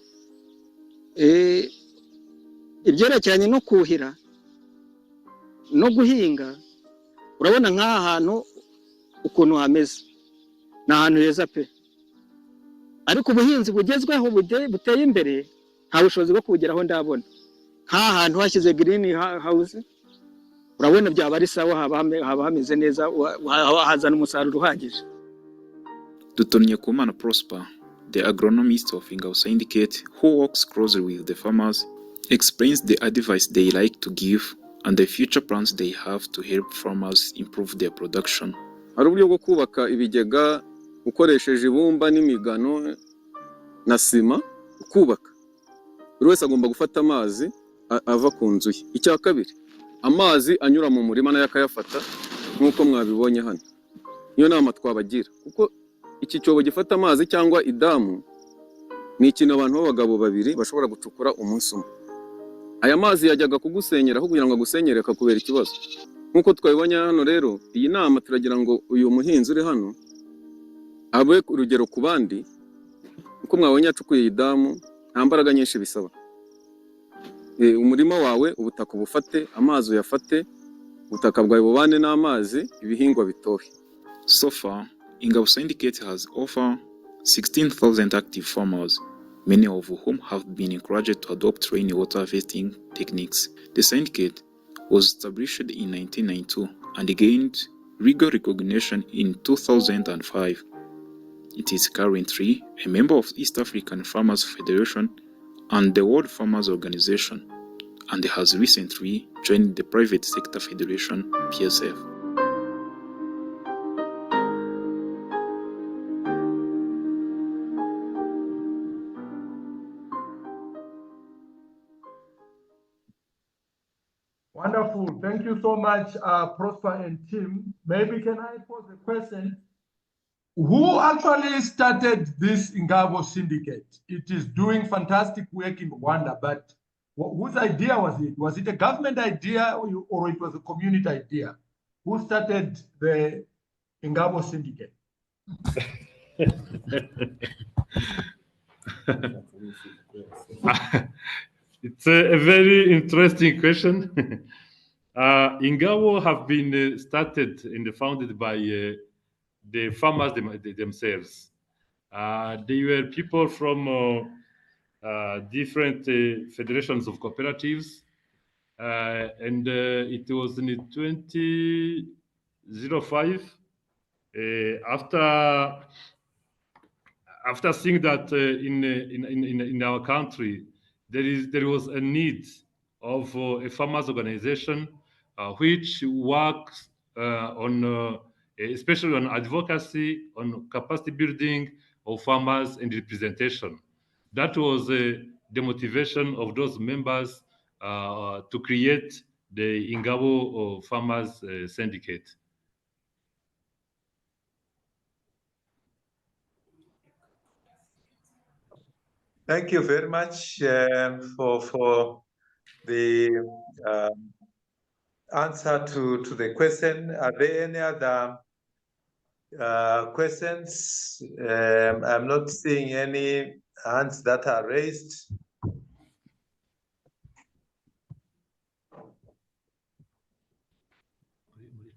ibyerekeranye no kuhira no guhinga, urabona nk'aha hantu ukuntu hameze ni ahantu heza pe, ariko ubuhinzi bugezweho buteye imbere nta bushobozi bwo kubugeraho ndabona. Nk'aha hantu hashyize green house urabona byaba ari sawa, haba hameze neza, hazana umusaruro uhagije. Dutonnyekumana Prosper, the agronomist of INGABO syndicate who works closely with the farmers, explains the advice they like to give and the future plans they have to help farmers improve their production. Hari uburyo bwo kubaka ibigega ukoresheje ibumba n'imigano na sima ukubaka. Buri wese agomba gufata amazi ava ku nzu ye. Icya kabiri, amazi anyura mu murima nayo akayafata nk'uko mwabibonye hano. Niyo nama twabagira kuko iki cyobo gifata amazi cyangwa idamu ni ikintu abantu b'abagabo babiri bashobora gucukura umunsi umwe. Aya mazi yajyaga kugusenyera aho kugira ngo agusenyere akakubera ikibazo. Nk'uko twabibonye hano rero, iyi nama turagira ngo uyu muhinzi uri hano abe urugero ku bandi. Uko mwabonye acukuye idamu nta mbaraga nyinshi bisaba. Umurima wawe ubutaka ubufate, amazi uyafate, ubutaka bwawe bubane n'amazi, ibihingwa bitohe. So far, INGABO syndicate has over 16,000 active farmers, many of whom have been encouraged to adopt rainwater harvesting techniques. The syndicate was established in 1992 and gained legal recognition in 2005. It is currently a member of East African Farmers Federation and the World Farmers Organization, and has recently joined the Private Sector Federation, PSF. Wonderful. Thank you so much, Prosper and team. Maybe can I pose a question? Who actually started this INGABO syndicate? It is doing fantastic work in Rwanda, but whose idea was it? Was it a government idea or it was a community idea? Who started the INGABO syndicate? It's a very interesting question. INGABO have been started and founded by the farmers themselves. They were people from different federations of cooperatives, and it was in 2005 after seeing that in our country there was a need of a farmers organization which works on especially on advocacy, on capacity building of farmers and representation. That was the motivation of those members to create the INGABO Farmers Syndicate. Thank you very much for the answer to the question. Are there any other questions? I'm not seeing any hands that are raised.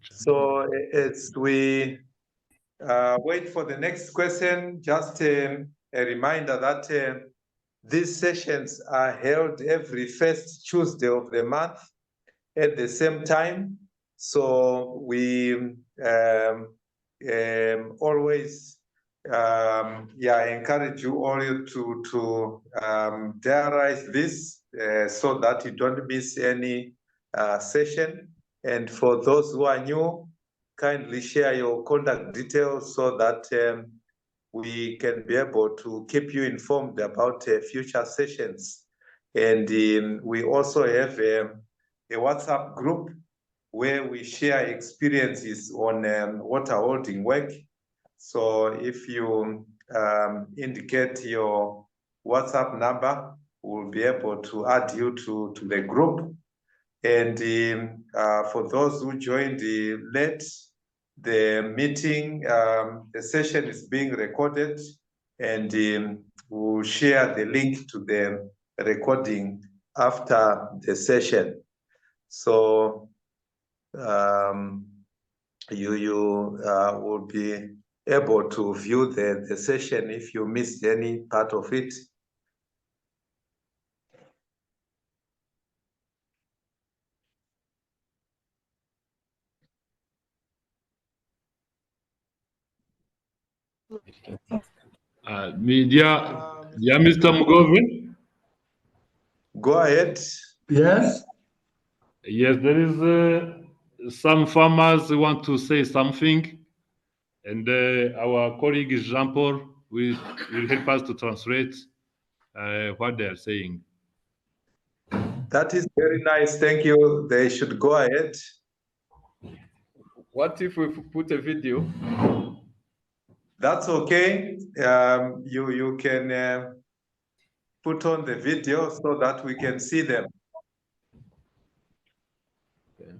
So as we wait for the next question, just a reminder that these sessions are held every first Tuesday of the month at the same time. So we always encourage you all to diarize this so that you don't miss any session. And for those who are new, kindly share your contact details so that we can be able to keep you informed about future sessions. And we also have a WhatsApp group where we share experiences on water holding work. So if you indicate your WhatsApp number, we'll be able to add you to the group. And for those who joined late, the meeting, the session is being recorded, and we'll share the link to the recording after the session. So you will be able to view the session if you missed any part of it. Mr. Mugovi? Go ahead. Yes. Yes, there is some farmers who want to say something, and our colleague Jean-Paul will help us to translate what they are saying. That is very nice. Thank you. They should go ahead. What if we put a video? That's okay. You can put on the video so that we can see them. Okay.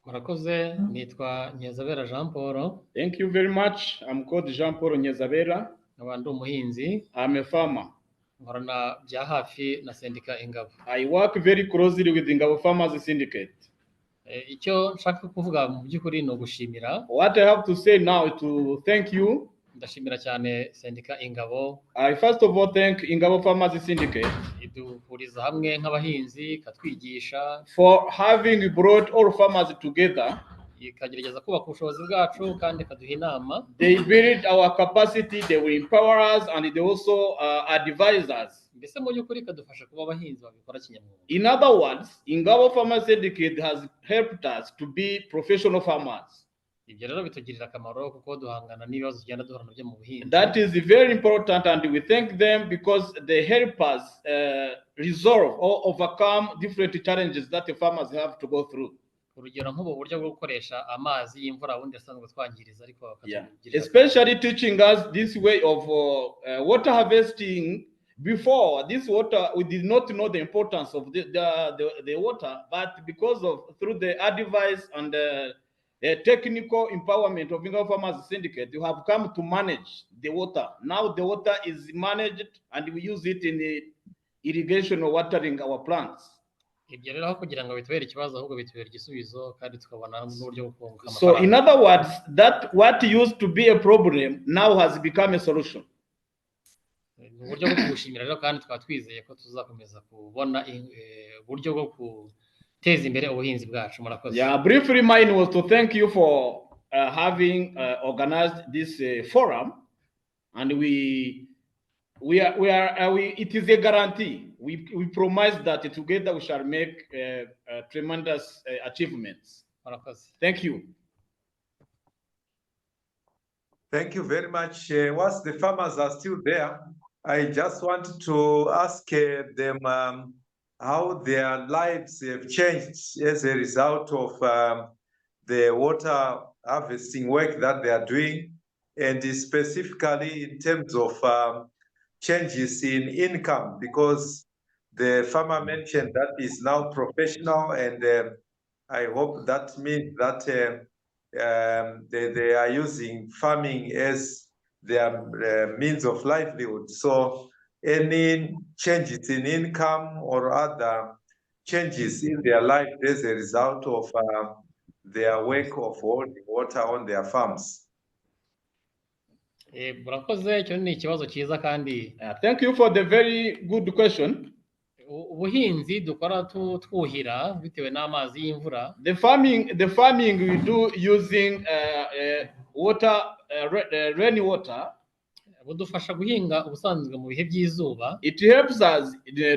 Murakoze, nitwa Nyezabera Jean Paul. Thank you very much. I'm called Jean Paul Nyezabera. Nkaba ndi umuhinzi. I'm a farmer. Nkorana bya hafi na sendika Ingabo. I work very closely with Ingabo Farmers Syndicate. Icyo nshaka kuvuga mu by'ukuri ni ugushimira. What I have to say now is to thank you. Ndashimira cyane sendika Ingabo. I first of all thank Ingabo Farmers Syndicate. Iduhuriza hamwe nk'abahinzi katwigisha. For having brought all farmers together. Ikagerageza kubaka ubushobozi bwacu kandi ikaduha inama. They build our capacity, they will empower us, and they also advise us. Mbese mu by'ukuri ikadufasha kuba abahinzi babikora kinyamwuga. In other words, Ingabo Farmers Syndicate has helped us to be professional farmers. Ibyo rero bitugirira akamaro kuko duhangana n'ibibazo tugenda duhura nabyo mu buhinzi. That is very important, and we thank them because they help us resolve or overcome different challenges that the farmers have to go through. Urugero nk'ubu buryo bwo gukoresha amazi y'imvura wundi asanzwe twangiriza ariko especially teaching us this way of water harvesting. Before this water, we did not know the importance of the water, but because of through the advice and technical empowerment of Ingabo Farmers Syndicate, you have come to manage the water. Now the water is managed and we use it in the irrigation or watering our plants. Ibyo rero kugira ngo bitubere ikibazo ahubwo bitubere igisubizo kandi tukabona n'uburyo bwo kunguka amafaranga. So in other words, that what used to be a problem now has become a solution. Uburyo bwo kubushimira rero kandi tukaba twizeye ko tuzakomeza kubona uburyo bwo guteza imbere ubuhinzi bwacu. Murakoze. Yeah, briefly mine was to thank you for having organized this forum, and we it is a guarantee. We promise that together we shall make tremendous achievements. Thank you. Thank you very much. Whilst the farmers are still there, I just want to ask them how their lives have changed as a result of the water harvesting work that they are doing, and specifically in terms of changes in income, because the farmer mentioned that is now professional, and I hope that means that they are using farming as their means of livelihood. So any changes in income or other changes in their life as a result of their work of holding water on their farms. Murakoze, icyo ni ikibazo cyiza kandi thank you for the very good question. Ubuhinzi dukora twuhira bitewe n'amazi y'imvura. The farming we do using water, rainy water. Budufasha guhinga ubusanzwe mu bihe by'izuba. It helps us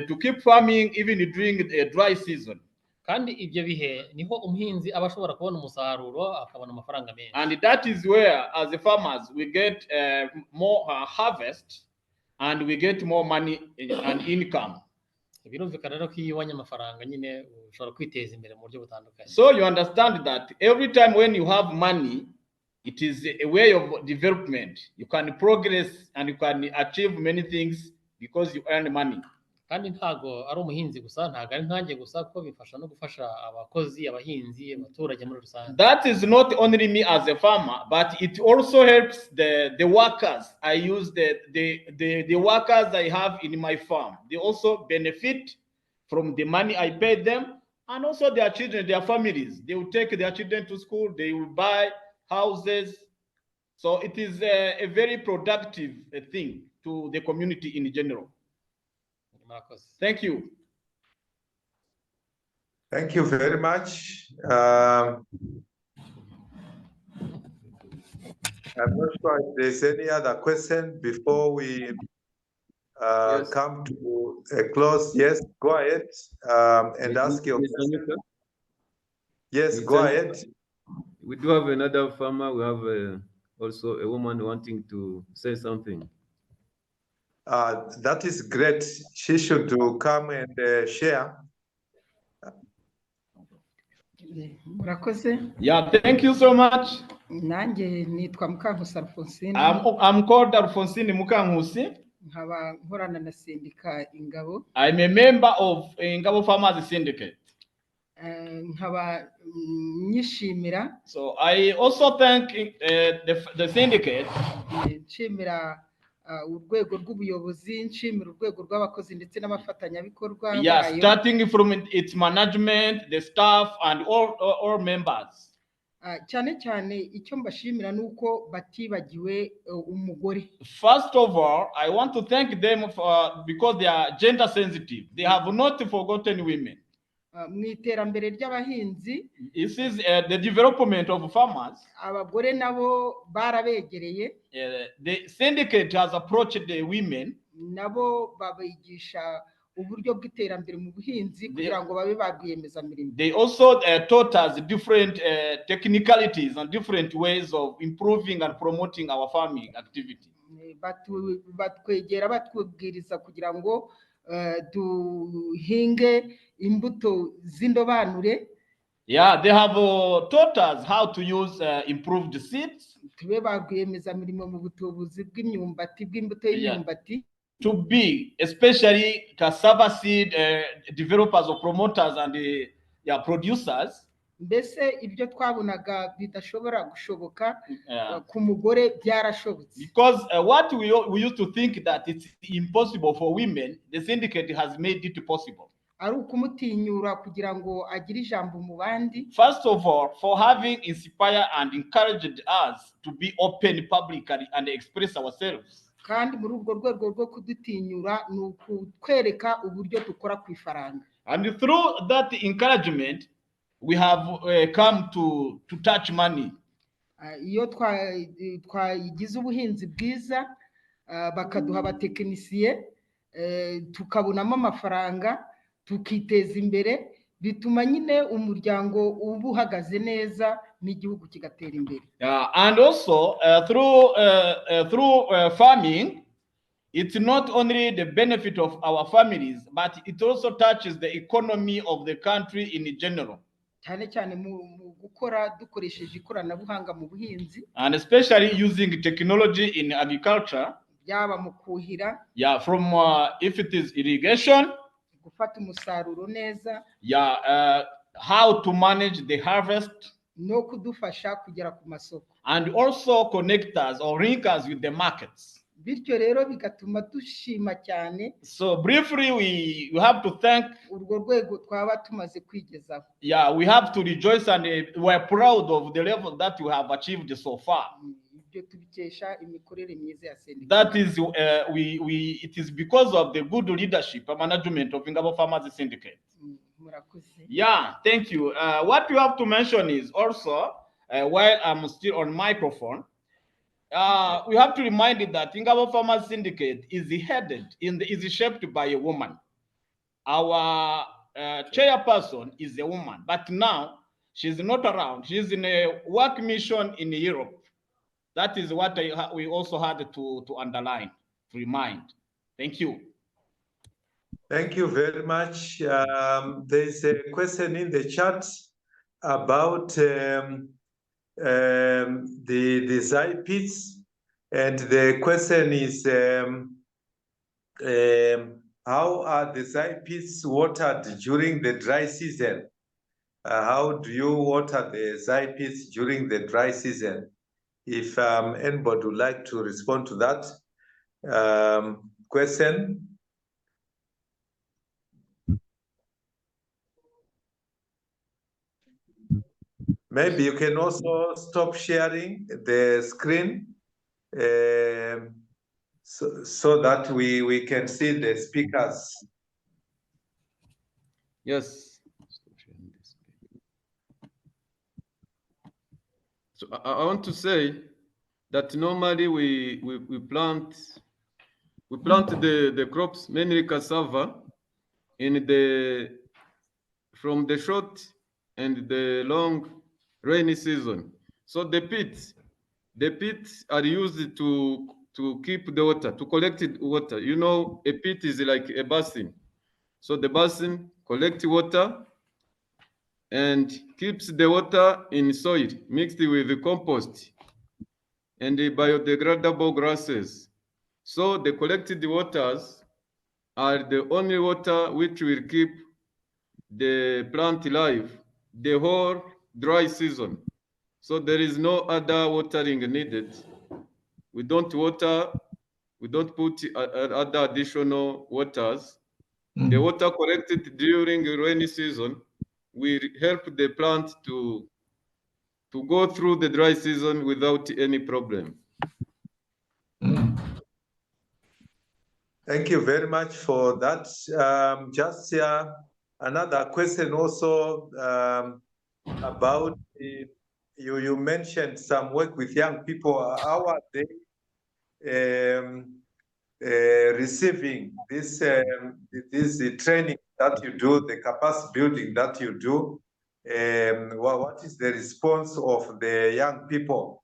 to keep farming even during a dry season. Kandi ibyo bihe niho umuhinzi aba ashobora kubona umusaruro akabona amafaranga menshi. And that is where, as a farmers, we get more harvest and we get more money and income. Birumvikana rero ko iyo ubonye amafaranga nyine ushobora kwiteza imbere mu buryo butandukanye. So you understand that every time when you have money, it is a way of development. You can progress and you can achieve many things because you earn money. Kandi ntago ari umuhinzi gusa, ntago ari nkanjye gusa, ko bifasha no gufasha abakozi, abahinzi, abaturage muri rusange. That is not only me as a farmer, but it also helps the workers. I use the workers I have in my farm. They also benefit from the money I pay them, and also their children, their families. They will take their children to school. They will buy houses. So it is a very productive thing to the community in general. Thank you. Thank you very much. I'm not sure if there's any other question before we come to a close. Yes, go ahead and ask your question. Yes, go ahead. We do have another farmer. We have also a woman wanting to say something. That is great. She should come and share. Yeah, thank you so much. Nanjye nitwa Mukankusi Alphonsine. I'm called Alphonsine Mukankusi. Nkaba nkorana na sindika INGABO. I'm a member of INGABO Farmers Syndicate. Nkaba nyishimira. So I also thank the syndicate. Nshimira urwego rw'ubuyobozi, nshimira urwego rw'abakozi ndetse n'abafatanyabikorwa. Yes, starting from its management, the staff and all members. Cyane cyane icyo mbashimira nuko batibagiwe umugore. First of all, I want to thank them because they are gender sensitive. They have not forgotten women. Mu iterambere ry'abahinzi, this is the development of farmers. Abagore nabo barabegereye. The syndicate has approached the women. Nabo babigisha uburyo bw'iterambere mu buhinzi kugira ngo babe bagwiyemezamirimo. They also taught us different technicalities and different ways of improving and promoting our farming activity. Batwegera batwubwiriza kugira ngo duhinge imbuto z'indobanure. Yeah, they have taught us how to use improved seeds. Tube bagwiyemezamirimo mu butubuzi bw'imyumbati, bw'imbuto y'imyumbati. To be especially cassava seed developers or promoters and producers. Mbese ibyo twabonaga bidashobora gushoboka ku mugore byarashobotse. Because what we used to think that it's impossible for women, the syndicate has made it possible. Ari ukumutinyura kugira ngo agire ijambo mu bandi. First of all, for having inspired and encouraged us to be open publicly and express ourselves. Kandi muri ubwo rwego rwo kudutinyura ni ukutwereka uburyo dukora ku ifaranga. And through that encouragement, we have come to touch money. Iyo twagize ubuhinzi bwiza, bakaduha abatekinisiye tukabonamo amafaranga tukiteza imbere, bituma nyine umuryango uba uhagaze neza n'igihugu kigatera imbere. And also through farming, it's not only the benefit of our families, but it also touches the economy of the country in general. cyane cyane mu gukora dukoresheje ikoranabuhanga mu buhinzi, And especially using technology in agriculture. byaba mu kuhira, From if it is irrigation, gufata umusaruro neza, how to manage the harvest, no kudufasha kugera ku masoko, and also connect us or link us with the markets. bityo rero bigatuma dushima cyane. So briefly, we have to thank urwo rwego twaba tumaze kwigezaho. We have to rejoice and we're proud of the level that we have achieved so far. Ibyo tubikesha imikorere myiza ya syndicate. That is, it is because of the good leadership and management of INGABO Farmers Syndicate. Thank you. What you have to mention is also, while I'm still on microphone, we have to remind you that INGABO Farmers Syndicate is is shaped by a woman. Our chairperson is a woman, but now she's not around. She's in a work mission in Europe. That is what we also had to underline, to remind. Thank you. Thank you very much. There's a question in the chat about the Zai pits, and the question is how are the Zai pits watered during the dry season? How do you water the Zai pits during the dry season? If anybody would like to respond to that question. Maybe you can also stop sharing the screen so that we can see the speakers. Yes. So I want to say that normally we plant the crops, mainly cassava, from the short and the long rainy season. So the pits are used to keep the water, to collect the water. You know, a pit is like a basin. So the basin collects water and keeps the water in soil mixed with the compost and the biodegradable grasses. So the collected waters are the only water which will keep the plant alive the whole dry season. So there is no other watering needed. We don't water, we don't put other additional waters. The water collected during the rainy season will help the plant to go through the dry season without any problem. Thank you very much for that. Just another question also about you mentioned some work with young people. How are they receiving this training that you do, the capacity building that you do? What is the response of the young people?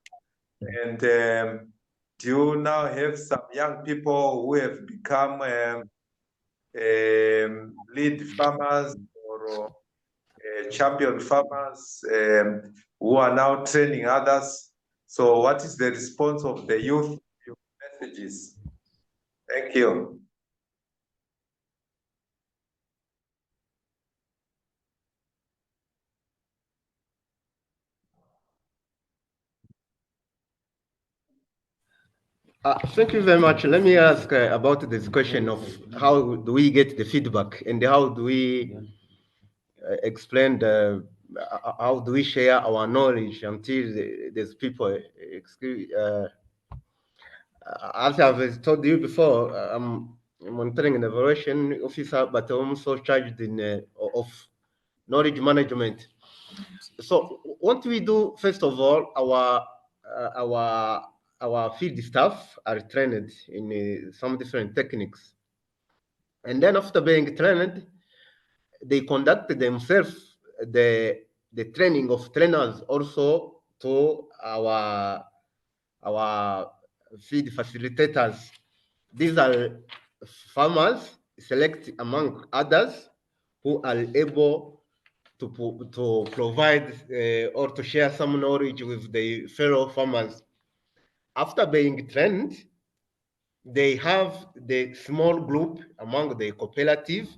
And do you now have some young people who have become lead farmers or champion farmers who are now training others? So what is the response of the youth to your messages? Thank you. Thank you very much. Let me ask about this question of how do we get the feedback and how do we explain how do we share our knowledge until there's people. As I've told you before, I'm monitoring and evaluation officer, but I'm also charged of knowledge management. So what we do, first of all, our our field staff are trained in some different techniques. And then after being trained, they conduct themselves the training of trainers also to our feed facilitators. These are farmers select among others who are able to provide or to share some knowledge with the fellow farmers. After being trained, they have the small group among the cooperative,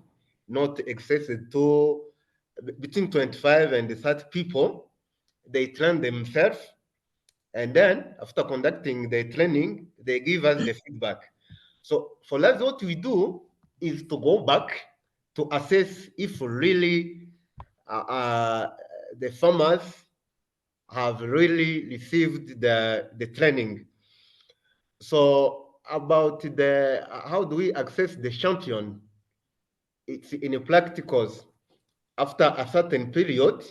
not excessive to between 25 and 30 people. They train themselves, and then after conducting the training, they give us the feedback. So for us, what we do is to go back to assess if really the farmers have really received the training. So about the how do we access the champion? It's in a practicals. After a certain period,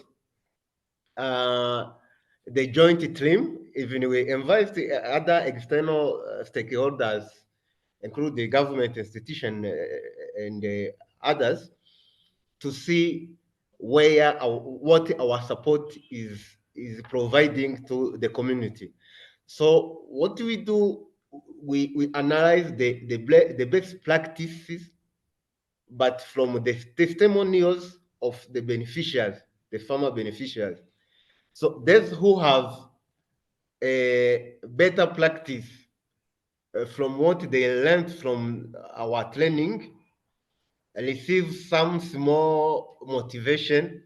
the joint team, even we invite the other external stakeholders, include the government institution and others, to see where what our support is providing to the community. So what we do, we analyze the best practices, but from the testimonials of the beneficiaries, the farmer beneficiaries. So those who have a better practice from what they learned from our training, receive some small motivation,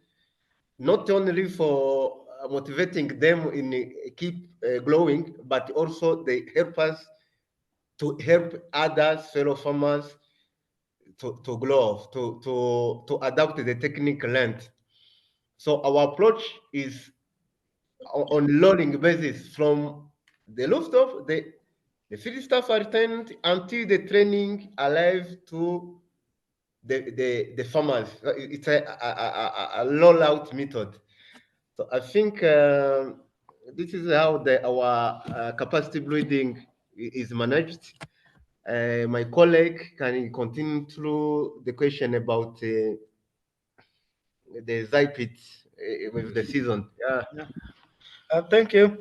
not only for motivating them in keep growing, but also they help us to help others, fellow farmers, to grow, to adapt the technique learned. So our approach is on learning basis from the rooftop, the field staff are trained until the training arrives to the farmers. It's a rollout method. So I think this is how our capacity building is managed. My colleague can continue through the question about the ZIPIT with the season. Yeah. Thank you.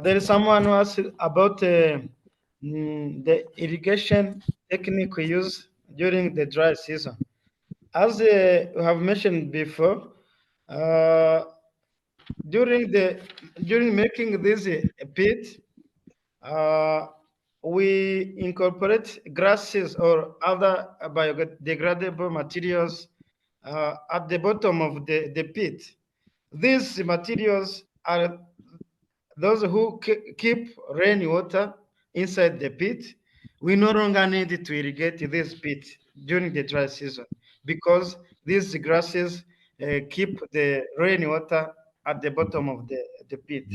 There is someone who asked about the irrigation technique we use during the dry season. As we have mentioned before, during making this pit, we incorporate grasses or other biodegradable materials at the bottom of the pit. These materials are those who keep rainwater inside the pit. We no longer need to irrigate this pit during the dry season because these grasses keep the rainwater at the bottom of the pit.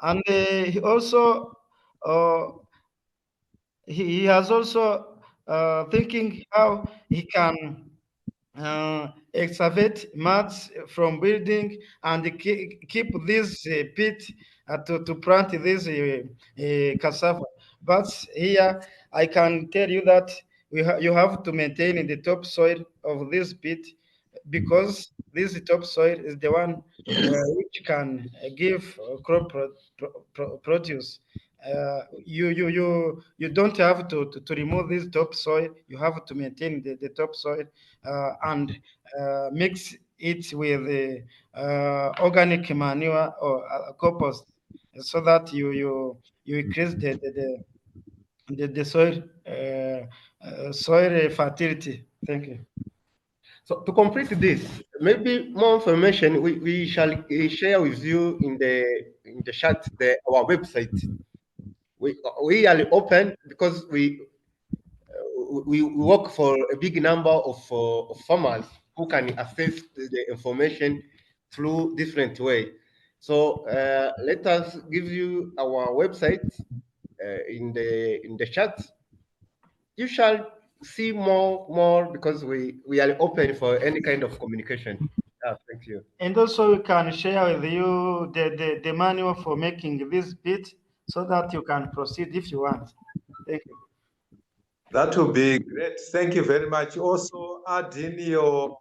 And he also he has also thinking how he can excavate mats from building and keep this pit to plant this cassava. But here I can tell you that you have to maintain the topsoil of this pit because this topsoil is the one which can give crop produce. You don't have to remove this topsoil. You have to maintain the topsoil and mix it with the organic manure or compost, so that you increase the soil fertility. Thank you. So to complete this, maybe more information we shall share with you in the chat our website. We are open because we work for a big number of farmers who can access the information through different way. So let us give you our website in the chat. You shall see more because we are open for any kind of communication. Thank you. And also we can share with you the manual for making this pit so that you can proceed if you want. Thank you. That would be great. Thank you very much. Also add in your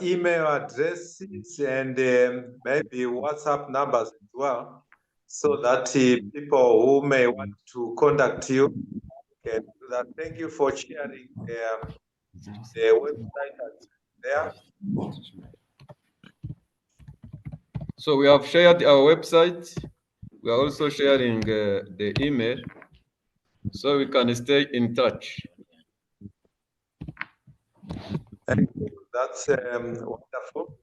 email addresses and maybe WhatsApp numbers as well, so that people who may want to contact you can do that. Thank you for sharing the website there. So we have shared our website. We are also sharing the email, so we can stay in touch. Thank you. That's wonderful.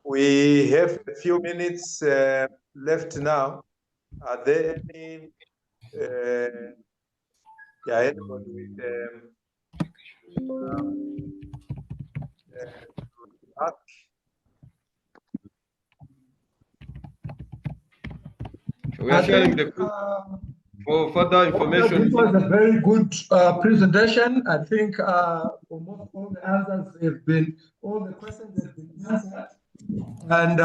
We have a few minutes left now. Are there any anybody with ask? We are sharing the for further information. This was a very good presentation. I think almost all the answers have been, all the questions have been answered. And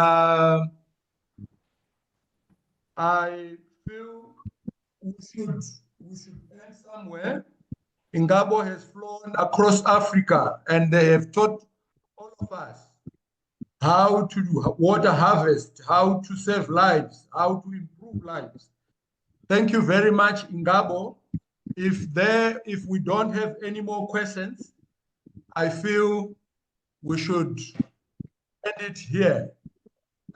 I feel we should end somewhere. INGABO has flown across Africa and they have taught all of us how to do water harvest, how to save lives, how to improve lives. Thank you very much, INGABO. If we don't have any more questions, I feel we should end it here.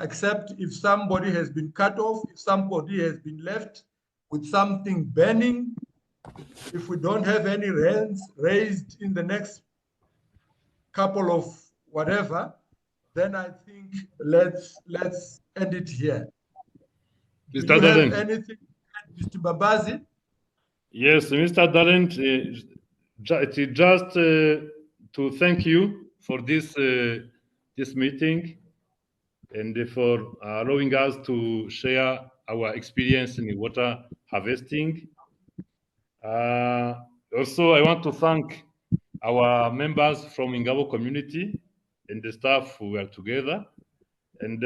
Except if somebody has been cut off, if somebody has been left with something burning, if we don't have any hands raised in the next couple of whatever, then I think let's end it here. Do you have anything, Mr. Mbabazi? Yes, Mr. Darren, just to thank you for this this meeting and for allowing us to share our experience in water harvesting. Also, I want to thank our members from INGABO community and the staff who were together. And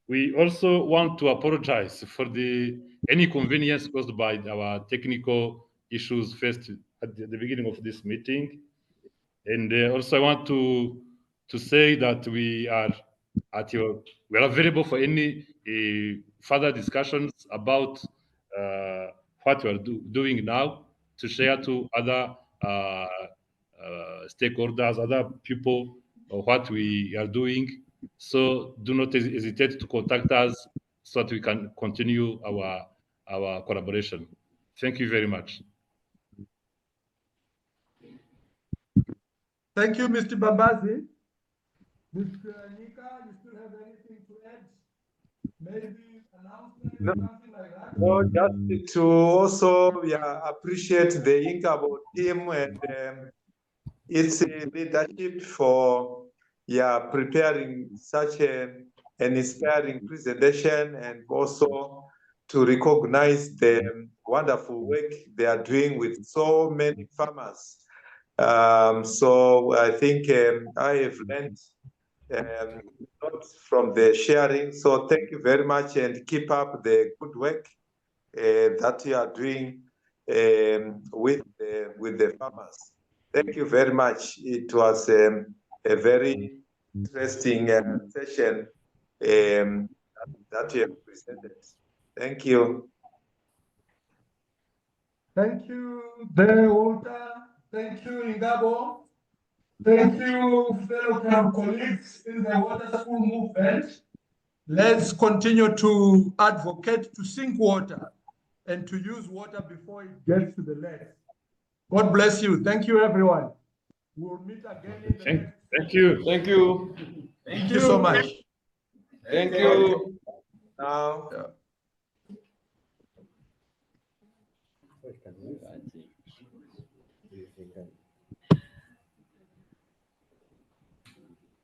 we also want to apologize for the inconvenience caused by our technical issues faced at the beginning of this meeting. And also I want to say that we are available for any further discussions about what we are doing now, to share to other stakeholders, other people, what we are doing. So do not hesitate to contact us so that we can continue our collaboration. Thank you very much. Thank you, Mr. Mbabazi. Mr. Nika, you still have anything to add? Maybe announcement or something like that? No, just to also appreciate the INGABO team and its leadership for preparing such an inspiring presentation, and also to recognize the wonderful work they are doing with so many farmers. So I think I have learned a lot from the sharing. So thank you very much and keep up the good work that you are doing with the farmers. Thank you very much. It was a very interesting session that you have presented. Thank you. Thank you, Walter. Thank you, INGABO. Thank you, fellow colleagues in the water school movement. Let's continue to advocate to sink water and to use water before it gets to the land. God bless you. Thank you, everyone. We'll meet again in the next. Thank you. Thank you. Thank you so much. Thank you. Now. Yeah.